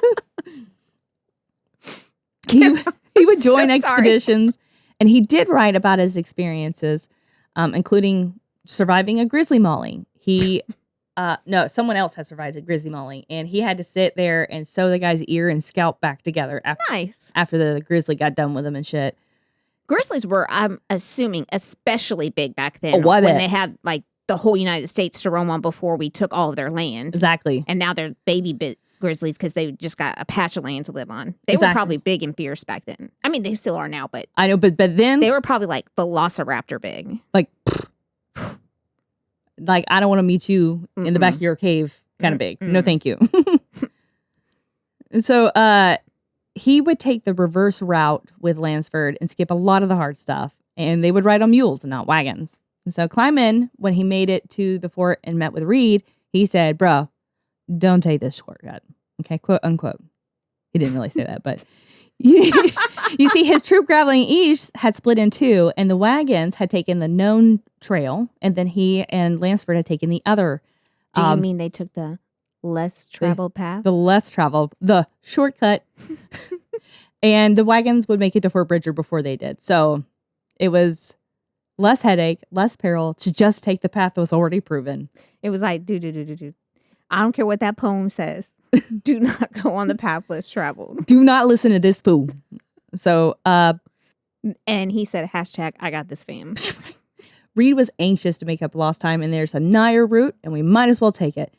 He would join expeditions, and he did write about his experiences, including surviving a grizzly mauling. Someone else had survived a grizzly mauling, and he had to sit there and sew the guy's ear and scalp back together after the grizzly got done with him and shit. Grizzlies were, I'm assuming, especially big back then when they had like the whole United States to roam on before we took all of their land. Exactly. And now they're baby grizzlies because they just got a patch of land to live on. They were probably big and fierce back then. I mean, they still are now, but I know, but then they were probably like velociraptor big. Like I don't want to meet you in the back of your cave kind of big. No, thank you. And so he would take the reverse route with Lansford and skip a lot of the hard stuff. And they would ride on mules and not wagons. And so Clyman, when he made it to the fort and met with Reed, he said, bro, don't take this shortcut. Okay, quote unquote. He didn't really say that, but you see, his troop traveling east had split in two, and the wagons had taken the known trail, and then he and Lansford had taken the other. Do you mean they took the less traveled path? The less traveled, the shortcut. And the wagons would make it to Fort Bridger before they did. So it was less headache, less peril to just take the path that was already proven. It was like, do. I don't care what that poem says. Do not go on the path less traveled. Do not listen to this fool. So, and he said, hashtag, I got this fam. Reed was anxious to make up lost time, and there's a nigher route, and we might as well take it.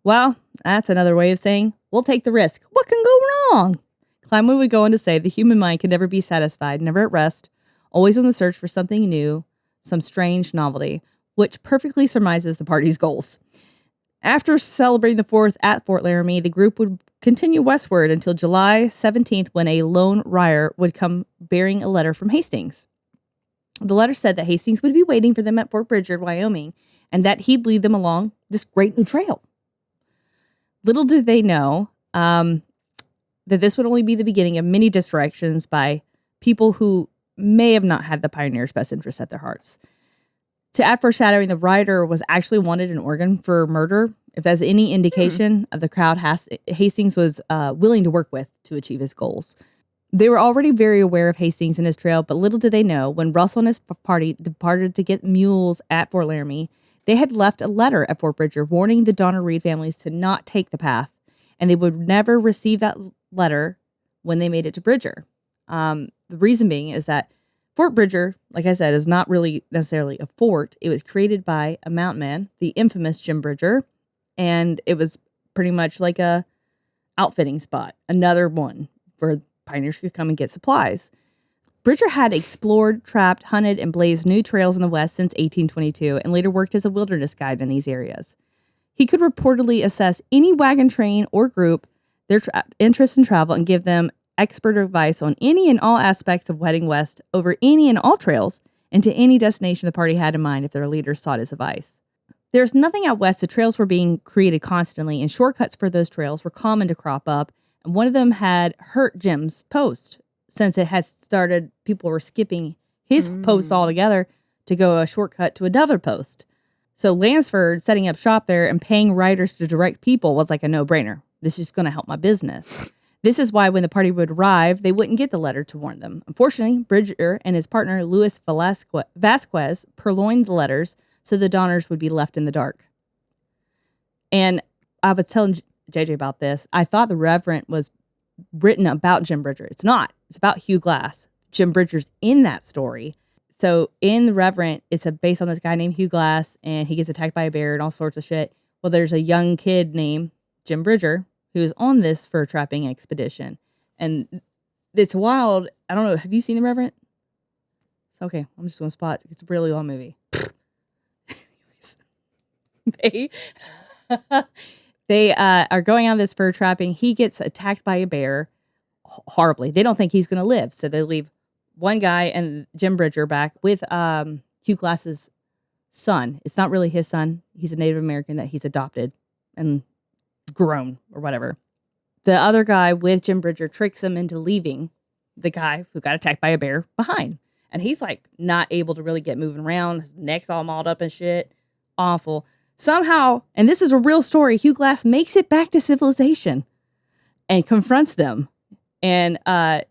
Well, that's another way of saying, we'll take the risk. What can go wrong? Clyman would go on to say, the human mind can never be satisfied, never at rest, always on the search for something new, some strange novelty, which perfectly surmises the party's goals. After celebrating the 4th at Fort Laramie, the group would continue westward until July 17th, when a lone rider would come bearing a letter from Hastings. The letter said that Hastings would be waiting for them at Fort Bridger, Wyoming, and that he'd lead them along this great new trail. Little did they know that this would only be the beginning of many distractions by people who may have not had the pioneers' best interests at their hearts. To add foreshadowing, the rider was actually wanted in Oregon for murder. If that's any indication of the crowd Hastings was willing to work with to achieve his goals. They were already very aware of Hastings and his trail, but little did they know, when Russell and his party departed to get mules at Fort Laramie, they had left a letter at Fort Bridger warning the Donner Reed families to not take the path, and they would never receive that letter when they made it to Bridger. The reason being is that Fort Bridger, like I said, is not really necessarily a fort. It was created by a mountain man, the infamous Jim Bridger, and it was pretty much like a outfitting spot, another one where pioneers could come and get supplies. Bridger had explored, trapped, hunted, and blazed new trails in the West since 1822, and later worked as a wilderness guide in these areas. He could reportedly assess any wagon train or group, their interest in travel, and give them expert advice on any and all aspects of heading west over any and all trails and to any destination the party had in mind if their leaders sought his advice. There's nothing out west. The trails were being created constantly, and shortcuts for those trails were common to crop up, and one of them had hurt Jim's post. Since it had started, people were skipping his post altogether to go a shortcut to another post. So Lansford setting up shop there and paying riders to direct people was like a no-brainer. This is going to help my business. This is why when the party would arrive, they wouldn't get the letter to warn them. Unfortunately, Bridger and his partner, Luis Vasquez, purloined the letters so the Donners would be left in the dark. And I was telling JJ about this. I thought the Reverend was written about Jim Bridger. It's not. It's about Hugh Glass. Jim Bridger's in that story. So in the Reverend, it's based on this guy named Hugh Glass, and he gets attacked by a bear and all sorts of shit. Well, there's a young kid named Jim Bridger who is on this fur trapping expedition. And it's wild. I don't know. Have you seen the Reverend? It's okay. I'm just going to spot. It's a really long movie. They are going on this fur trapping. He gets attacked by a bear horribly. They don't think he's going to live. So they leave one guy and Jim Bridger back with Hugh Glass's son. It's not really his son. He's a Native American that he's adopted and grown or whatever. The other guy with Jim Bridger tricks him into leaving the guy who got attacked by a bear behind. And he's like not able to really get moving around. His neck's all mauled up and shit. Awful. Somehow, and this is a real story, Hugh Glass makes it back to civilization and confronts them. And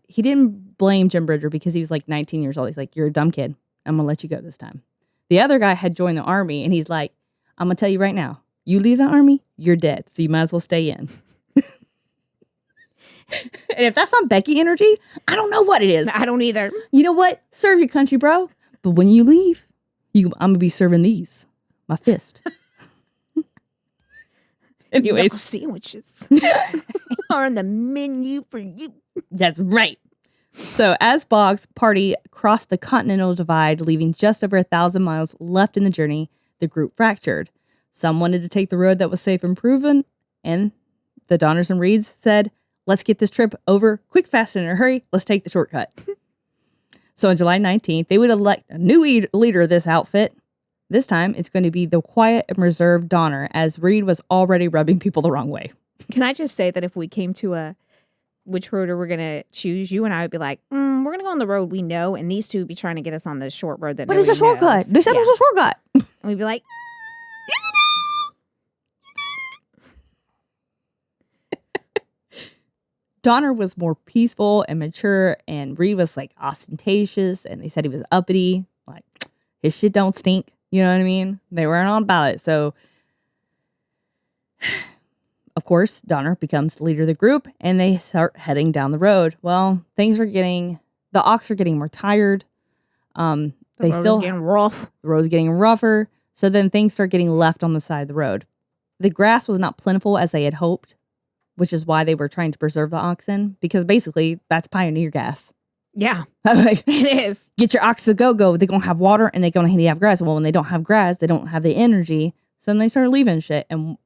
he didn't blame Jim Bridger because he was like 19 years old. He's like, you're a dumb kid. I'm going to let you go this time. The other guy had joined the army, and he's like, I'm going to tell you right now, you leave the army, you're dead. So you might as well stay in. And if that's not Becky energy, I don't know what it is. I don't either. You know what? Serve your country, bro. But when you leave, I'm going to be serving these. My fist. Anyways. Knuckle sandwiches are on the menu for you. That's right. So as Boggs' party crossed the Continental Divide, leaving just over 1,000 miles left in the journey, the group fractured. Some wanted to take the road that was safe and proven, and the Donners and Reeds said, let's get this trip over quick, fast, and in a hurry. Let's take the shortcut. So on July 19th, they would elect a new leader of this outfit. This time, it's going to be the quiet and reserved Donner, as Reed was already rubbing people the wrong way. Can I just say that if we came to which road are we going to choose, you and I would be like, we're going to go on the road we know, and these two would be trying to get us on the short road that But it's a shortcut. They said it was a shortcut. And we'd be like, Donner was more peaceful and mature, and Reed was like ostentatious, and they said he was uppity. Like, his shit don't stink. You know what I mean? They weren't on about it. So, of course, Donner becomes the leader of the group, and they start heading down the road. Well, the ox are getting more tired. the road's getting rough. The road's getting rougher. So then things start getting left on the side of the road. The grass was not plentiful as they had hoped, which is why they were trying to preserve the oxen, because basically that's pioneer gas. Yeah, Like, it is. get your ox to go. They're going to have water and they're going to have grass. Well, when they don't have grass, they don't have the energy. So then they started leaving shit. And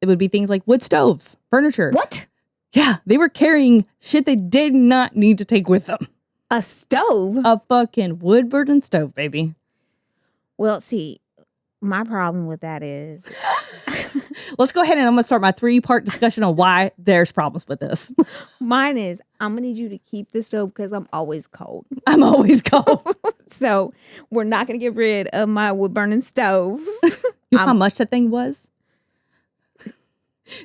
it would be things like wood stoves, furniture. What? Yeah, they were carrying shit they did not need to take with them. A stove? A fucking wood burning stove, baby. Well, see, my problem with that is... Let's go ahead and I'm going to start my 3-part discussion on why there's problems with this. Mine is, I'm going to need you to keep the stove because I'm always cold. I'm always cold. So we're not going to get rid of my wood burning stove. You know how much that thing was?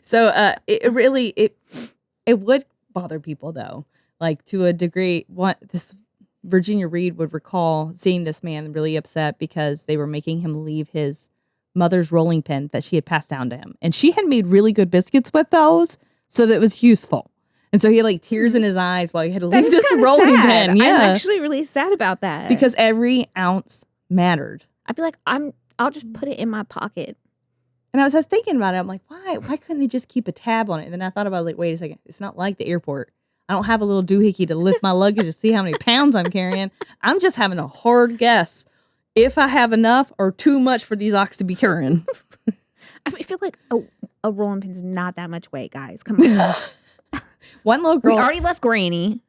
So it would bother people, though. Like, to a degree, this Virginia Reed would recall seeing this man really upset because they were making him leave his mother's rolling pin that she had passed down to him. And she had made really good biscuits with those, so that it was useful. And so he had like tears in his eyes while he had to leave this rolling pin. Yeah. I'm actually really sad about that. Because every ounce mattered. I'd be like, I'll just put it in my pocket. And I was just thinking about it. I'm like, why couldn't they just keep a tab on it? And then I thought about it, like, wait a second. It's not like the airport. I don't have a little doohickey to lift my luggage to see how many pounds I'm carrying. I'm just having a hard guess if I have enough or too much for these ox to be carrying. I feel like a rolling pin's not that much weight, guys. Come on. One little girl. We already left Granny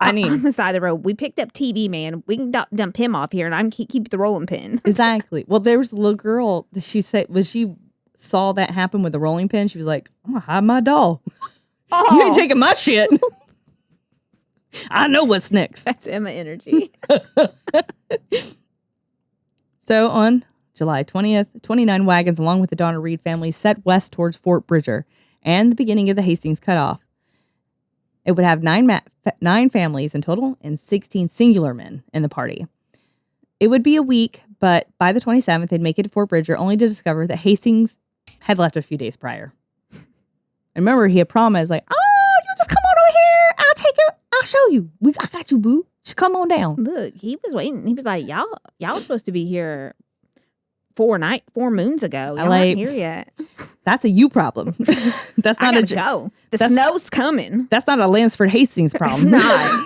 on the side of the road. We picked up TV Man. We can dump him off here, and I'm keep the rolling pin. Exactly. Well, there was a little girl that she saw that happen with the rolling pin. She was like, I'm going to hide my doll. Oh. You ain't taking my shit. I know what's next. That's Emma energy. So on July 20th, 29 wagons along with the Donner Reed family set west towards Fort Bridger and the beginning of the Hastings cutoff. It would have 9 families in total and 16 singular men in the party. It would be a week, but by the 27th, they'd make it to Fort Bridger only to discover that Hastings had left a few days prior. And remember, he had promised, like, oh, you just come on over here. I'll take it. I'll show you. I got you, boo. Just come on down. Look, he was waiting. He was like, y'all were supposed to be here 4 moons ago. Y'all aren't here yet. That's a you problem. That's not go. The snow's coming. That's not a Lansford Hastings problem.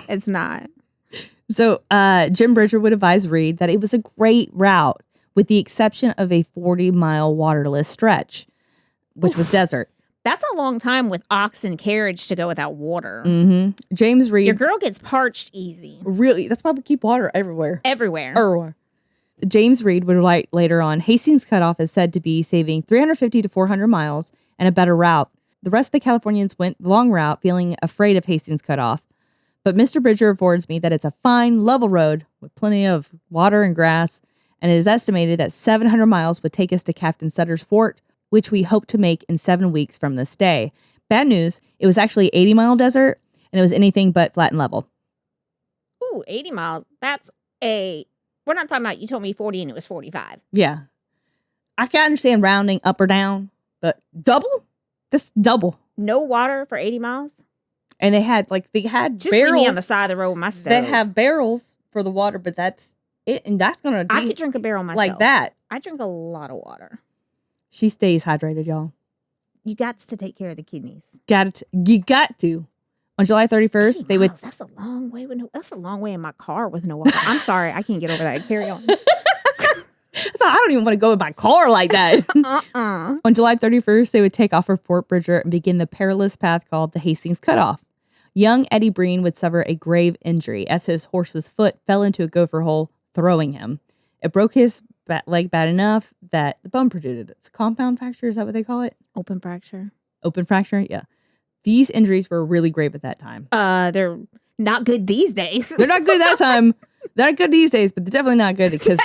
It's not. So Jim Bridger would advise Reed that it was a great route with the exception of a 40-mile waterless stretch, which was desert. That's a long time with ox and carriage to go without water. Mm-hmm. James Reed. Your girl gets parched easy. Really? That's why we keep water everywhere. Everywhere. James Reed would write later on, Hastings Cutoff is said to be saving 350 to 400 miles and a better route. The rest of the Californians went the long route feeling afraid of Hastings Cutoff. But Mr. Bridger informs me that it's a fine, level road with plenty of water and grass, and it is estimated that 700 miles would take us to Captain Sutter's Fort, which we hope to make in 7 weeks from this day. Bad news, it was actually 80-mile desert, and it was anything but flat and level. Ooh, 80 miles. We're not talking about, you told me 40 and it was 45. Yeah. I can understand rounding up or down, but double? That's double. No water for 80 miles? And they had just barrels. leave me on the side of the road with my stove. They have barrels for the water, but that's it. And that's going to I could drink a barrel myself. like that. I drink a lot of water. She stays hydrated, y'all. You got to take care of the kidneys. You got to. On July 31st, they would. That's a long way. That's a long way in my car with no water. I'm sorry, I can't get over that. Carry on. I don't even want to go in my car like that. On July 31st, they would take off for Fort Bridger and begin the perilous path called the Hastings Cutoff. Young Eddie Breen would suffer a grave injury as his horse's foot fell into a gopher hole, throwing him. It broke his leg bad enough that the bone protruded. It's a compound fracture, is that what they call it? Open fracture. Open fracture, yeah. These injuries were really grave at that time. They're not good these days. They're not good that time. They're not good these days, but they're definitely not good because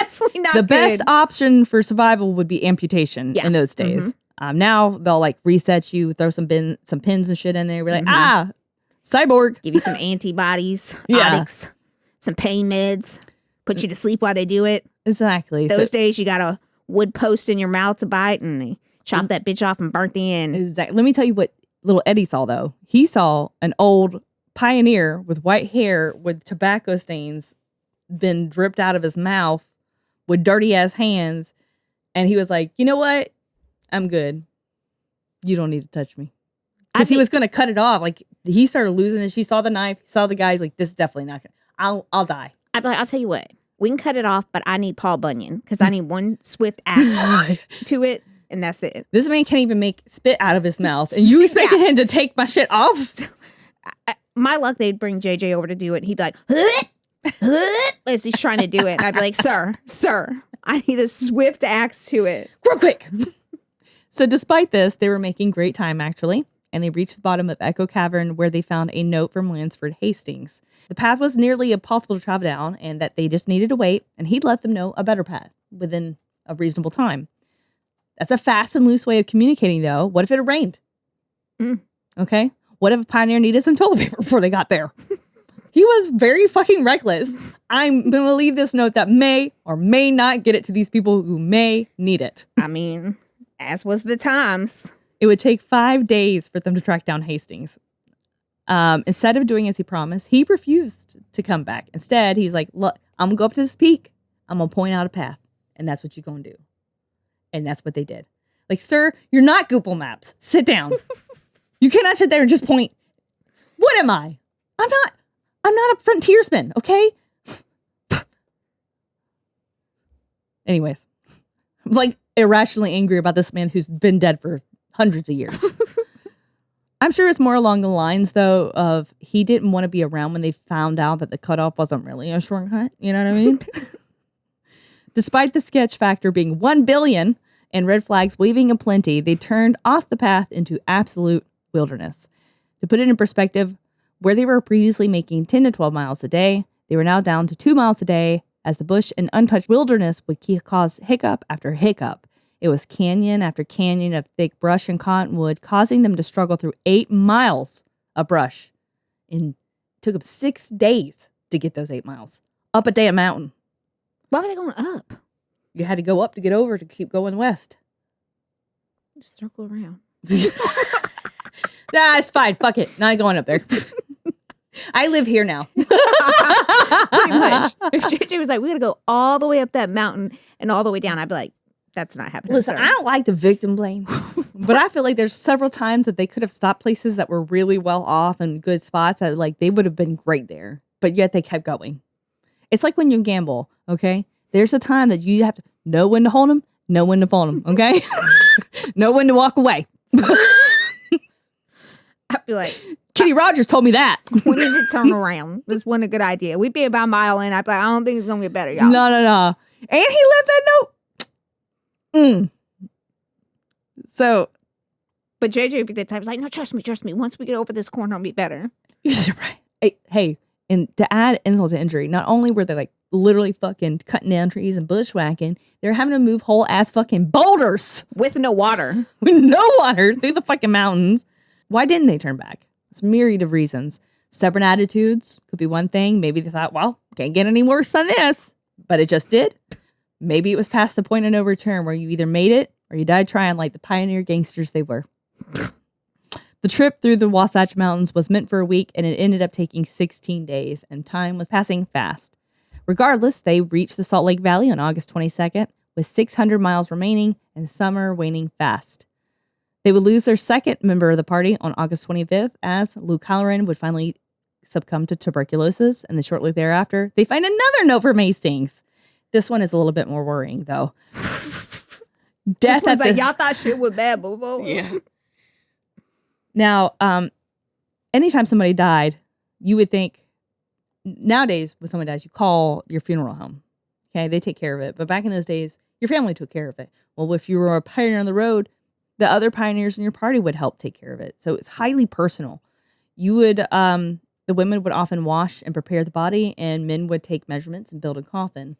the best option for survival would be amputation in those days. Now they'll like reset you, throw some pins and shit in there. We're like, cyborg. Give you some antibodies, Onyx, some pain meds, put you to sleep while they do it. Exactly. Those days you got a wood post in your mouth to bite and they chop that bitch off and burnt the end. Exactly. Let me tell you what little Eddie saw though. He saw an old pioneer with white hair with tobacco stains been dripped out of his mouth with dirty ass hands. And he was like, you know what? I'm good. You don't need to touch me. Because he was going to cut it off. Like he started losing it. She saw the knife, saw the guys like, this is definitely not going to, I'll die. I'd be like, I'll tell you what, we can cut it off, but I need Paul Bunyan because I need one swift axe to it. And that's it. This man can't even make spit out of his mouth. And you expected him to take my shit off? My luck, they'd bring JJ over to do it. And he'd be like, as he's trying to do it. And I'd be like, sir, I need a swift axe to it. Real quick. So despite this, they were making great time, actually. And they reached the bottom of Echo Cavern where they found a note from Lansford Hastings. The path was nearly impossible to travel down and that they just needed to wait. And he'd let them know a better path within a reasonable time. That's a fast and loose way of communicating, though. What if it had rained? Okay. What if a pioneer needed some toilet paper before they got there? He was very fucking reckless. I'm going to leave this note that may or may not get it to these people who may need it. I mean, as was the times. It would take 5 days for them to track down Hastings. Instead of doing as he promised, he refused to come back. Instead, he's like, look, I'm going to go up to this peak. I'm going to point out a path. And that's what you're going to do. And that's what they did. Like, sir, you're not Google Maps. Sit down. You cannot sit there and just point. What am I? I'm not a frontiersman, okay? Anyways, I'm like irrationally angry about this man who's been dead for hundreds of years. I'm sure it's more along the lines, though, of he didn't want to be around when they found out that the cutoff wasn't really a shortcut. You know what I mean? Despite the sketch factor being 1 billion and red flags waving aplenty, they turned off the path into absolute wilderness. To put it in perspective, where they were previously making 10 to 12 miles a day, they were now down to 2 miles a day as the bush and untouched wilderness would cause hiccup after hiccup. It was canyon after canyon of thick brush and cottonwood, causing them to struggle through 8 miles of brush. And it took them 6 days to get those 8 miles. Up a damn mountain. Why were they going up? You had to go up to get over to keep going west. Just circle around. Nah, it's fine. Fuck it. Not going up there. I live here now. Pretty much. If JJ was like, we got to go all the way up that mountain and all the way down, I'd be like, that's not happening. Listen, I don't like the victim blame, but I feel like there's several times that they could have stopped places that were really well off and good spots that like they would have been great there, but yet they kept going. It's like when you gamble, okay? There's a time that you have to know when to hold them, know when to fold them, okay? Know when to walk away. I'd be like, Kenny Rogers told me that. We need to turn around. This wasn't a good idea. We'd be about a mile in. I'd be like, I don't think it's going to get better, y'all. No. And he left that note. So. But JJ would be the type, like, no, trust me. Once we get over this corner, it'll be better. Right. Hey, and to add insult to injury, not only were they like literally fucking cutting down trees and bushwhacking, they're having to move whole ass fucking boulders. With no water. With no water through the fucking mountains. Why didn't they turn back? It's a myriad of reasons. Stubborn attitudes could be one thing. Maybe they thought, well, can't get any worse than this. But it just did. Maybe it was past the point of no return where you either made it or you died trying like the pioneer gangsters they were. The trip through the Wasatch Mountains was meant for a week and it ended up taking 16 days and time was passing fast. Regardless, they reached the Salt Lake Valley on August 22nd with 600 miles remaining and summer waning fast. They would lose their second member of the party on August 25th as Luke Halloran would finally succumb to tuberculosis. And then shortly thereafter, they find another note from Hastings. This one is a little bit more worrying, though. Death at like, y'all thought shit was bad, boo-boo. Yeah. Now, anytime somebody died, you would think, nowadays, when someone dies, you call your funeral home. Okay, they take care of it. But back in those days, your family took care of it. Well, if you were a pioneer on the road, the other pioneers in your party would help take care of it. So it's highly personal. You would, the women would often wash and prepare the body, and men would take measurements and build a coffin.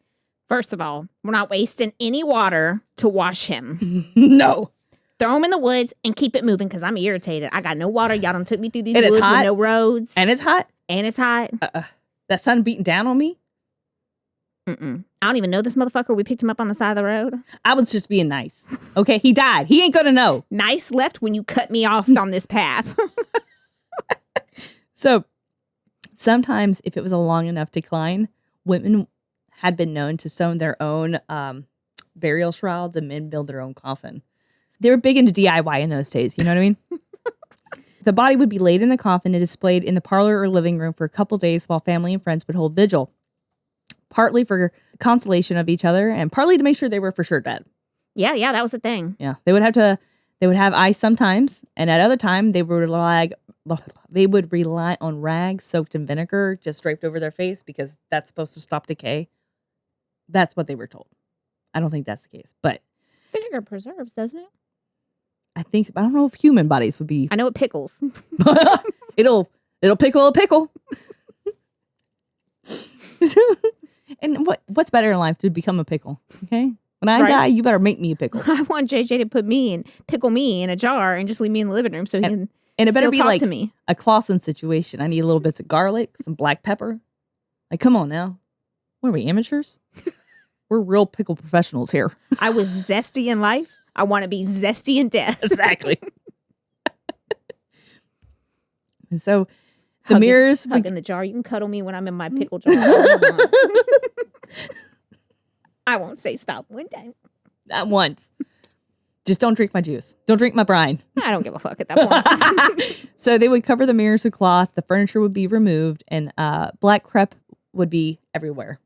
First of all, we're not wasting any water to wash him. No. Throw him in the woods and keep it moving because I'm irritated. I got no water. Y'all done took me through these woods with no roads. And it's hot. And it's hot. That sun beating down on me? Mm-mm. I don't even know this motherfucker. We picked him up on the side of the road. I was just being nice. Okay, he died. He ain't gonna know. Nice left when you cut me off on this path. So, sometimes if it was a long enough decline, women had been known to sew their own burial shrouds and men build their own coffin. They were big into DIY in those days, you know what I mean? The body would be laid in the coffin and displayed in the parlor or living room for a couple days while family and friends would hold vigil. Partly for consolation of each other and partly to make sure they were for sure dead. Yeah, that was the thing. Yeah, they would have ice sometimes, and at other time they would rely on rags soaked in vinegar just draped over their face because that's supposed to stop decay. That's what they were told. I don't think that's the case, but vinegar preserves, doesn't it? I think so, but I don't know if human bodies would be. I know it pickles. It'll pickle a pickle. And what's better in life to become a pickle? Okay, when I die, you better make me a pickle. I want JJ to pickle me in a jar and just leave me in the living room so he can. And it better still be talk like to me. A Clausen situation. I need a little bits of garlic, some black pepper. Like, come on now. What are we, amateurs? We're real pickle professionals here. I was zesty in life. I want to be zesty in death. Exactly. And so the mirrors. Hug in the jar. You can cuddle me when I'm in my pickle jar. I won't say stop one time. Not once. Just don't drink my juice. Don't drink my brine. I don't give a fuck at that point. So they would cover the mirrors with cloth. The furniture would be removed, and black crepe would be everywhere.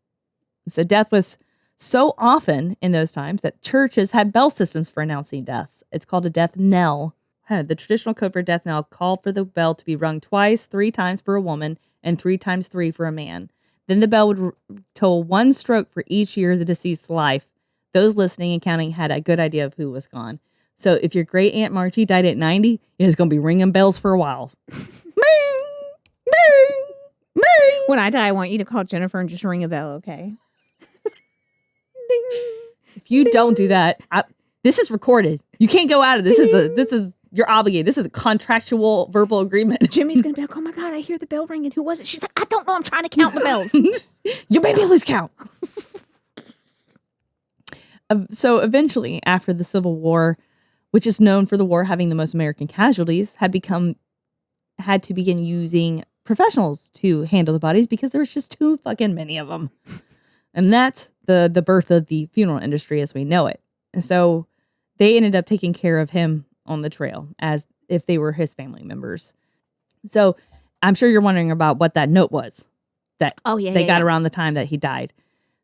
So death was so often in those times that churches had bell systems for announcing deaths. It's called a death knell. The traditional code for a death knell called for the bell to be rung twice, 3 times for a woman, and 3 times 3 for a man. Then the bell would toll 1 stroke for each year of the deceased's life. Those listening and counting had a good idea of who was gone. So if your great Aunt Margie died at 90, it's going to be ringing bells for a while. Bing! Bing! Bing! When I die, I want you to call Jennifer and just ring a bell, okay? Ding. If you don't do that, this is recorded. You can't go out of this. You're obligated. This is a contractual verbal agreement. Jimmy's going to be like, oh my God, I hear the bell ringing. Who was it? She's like, I don't know. I'm trying to count the bells. You made me lose count. So eventually, after the Civil War, which is known for the war having the most American casualties, had to begin using professionals to handle the bodies because there was just too fucking many of them. And that's the birth of the funeral industry as we know it. And so they ended up taking care of him on the trail as if they were his family members. So I'm sure you're wondering about what that note was that they got around the time that he died.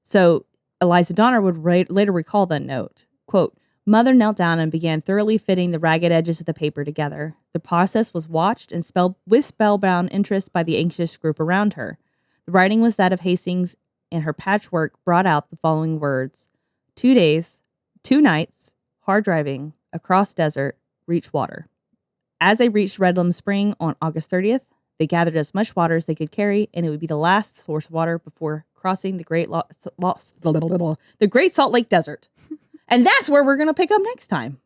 So Eliza Donner would later recall that note. Quote, Mother knelt down and began thoroughly fitting the ragged edges of the paper together. The process was watched and with spellbound interest by the anxious group around her. The writing was that of Hastings, and her patchwork brought out the following words. 2 days, 2 nights, hard driving, across desert, reach water. As they reached Redlam Spring on August 30th, they gathered as much water as they could carry, and it would be the last source of water before crossing the Great Salt Lake Desert. And that's where we're going to pick up next time.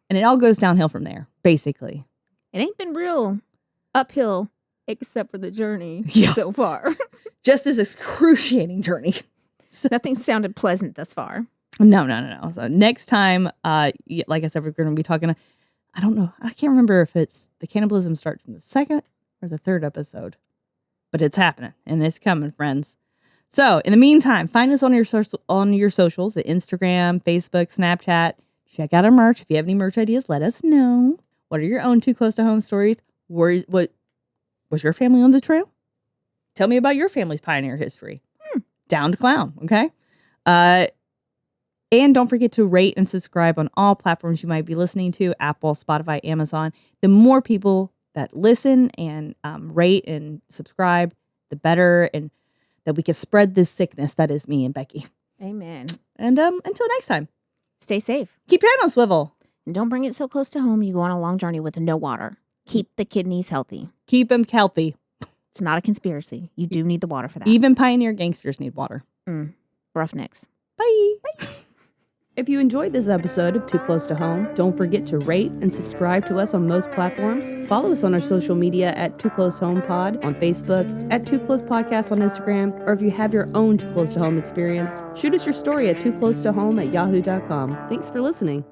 And it all goes downhill from there, basically. It ain't been real uphill, except for the journey so far. Just this excruciating journey. Nothing sounded pleasant thus far. No. So next time, like I said, we're going to be talking, I don't know. I can't remember if it's the cannibalism starts in the 2nd or the 3rd episode. But it's happening, and it's coming, friends. So, in the meantime, find us on your socials at Instagram, Facebook, Snapchat. Check out our merch. If you have any merch ideas, let us know. What are your own too close to home stories? What was your family on the trail? Tell me about your family's pioneer history. Down to clown, okay? And don't forget to rate and subscribe on all platforms you might be listening to, Apple, Spotify, Amazon. The more people that listen and rate and subscribe, the better, and that we can spread this sickness that is me and Becky. Amen. And until next time, stay safe. Keep your head on swivel. And don't bring it so close to home you go on a long journey with no water. Keep the kidneys healthy. Keep them healthy. It's not a conspiracy. You do need the water for that. Even pioneer gangsters need water. Roughnecks. Bye. Bye. If you enjoyed this episode of Too Close to Home, don't forget to rate and subscribe to us on most platforms. Follow us on our social media at Too Close Home Pod on Facebook, at Too Close Podcast on Instagram, or if you have your own Too Close to Home experience, shoot us your story at tooclosetohome@yahoo.com. Thanks for listening.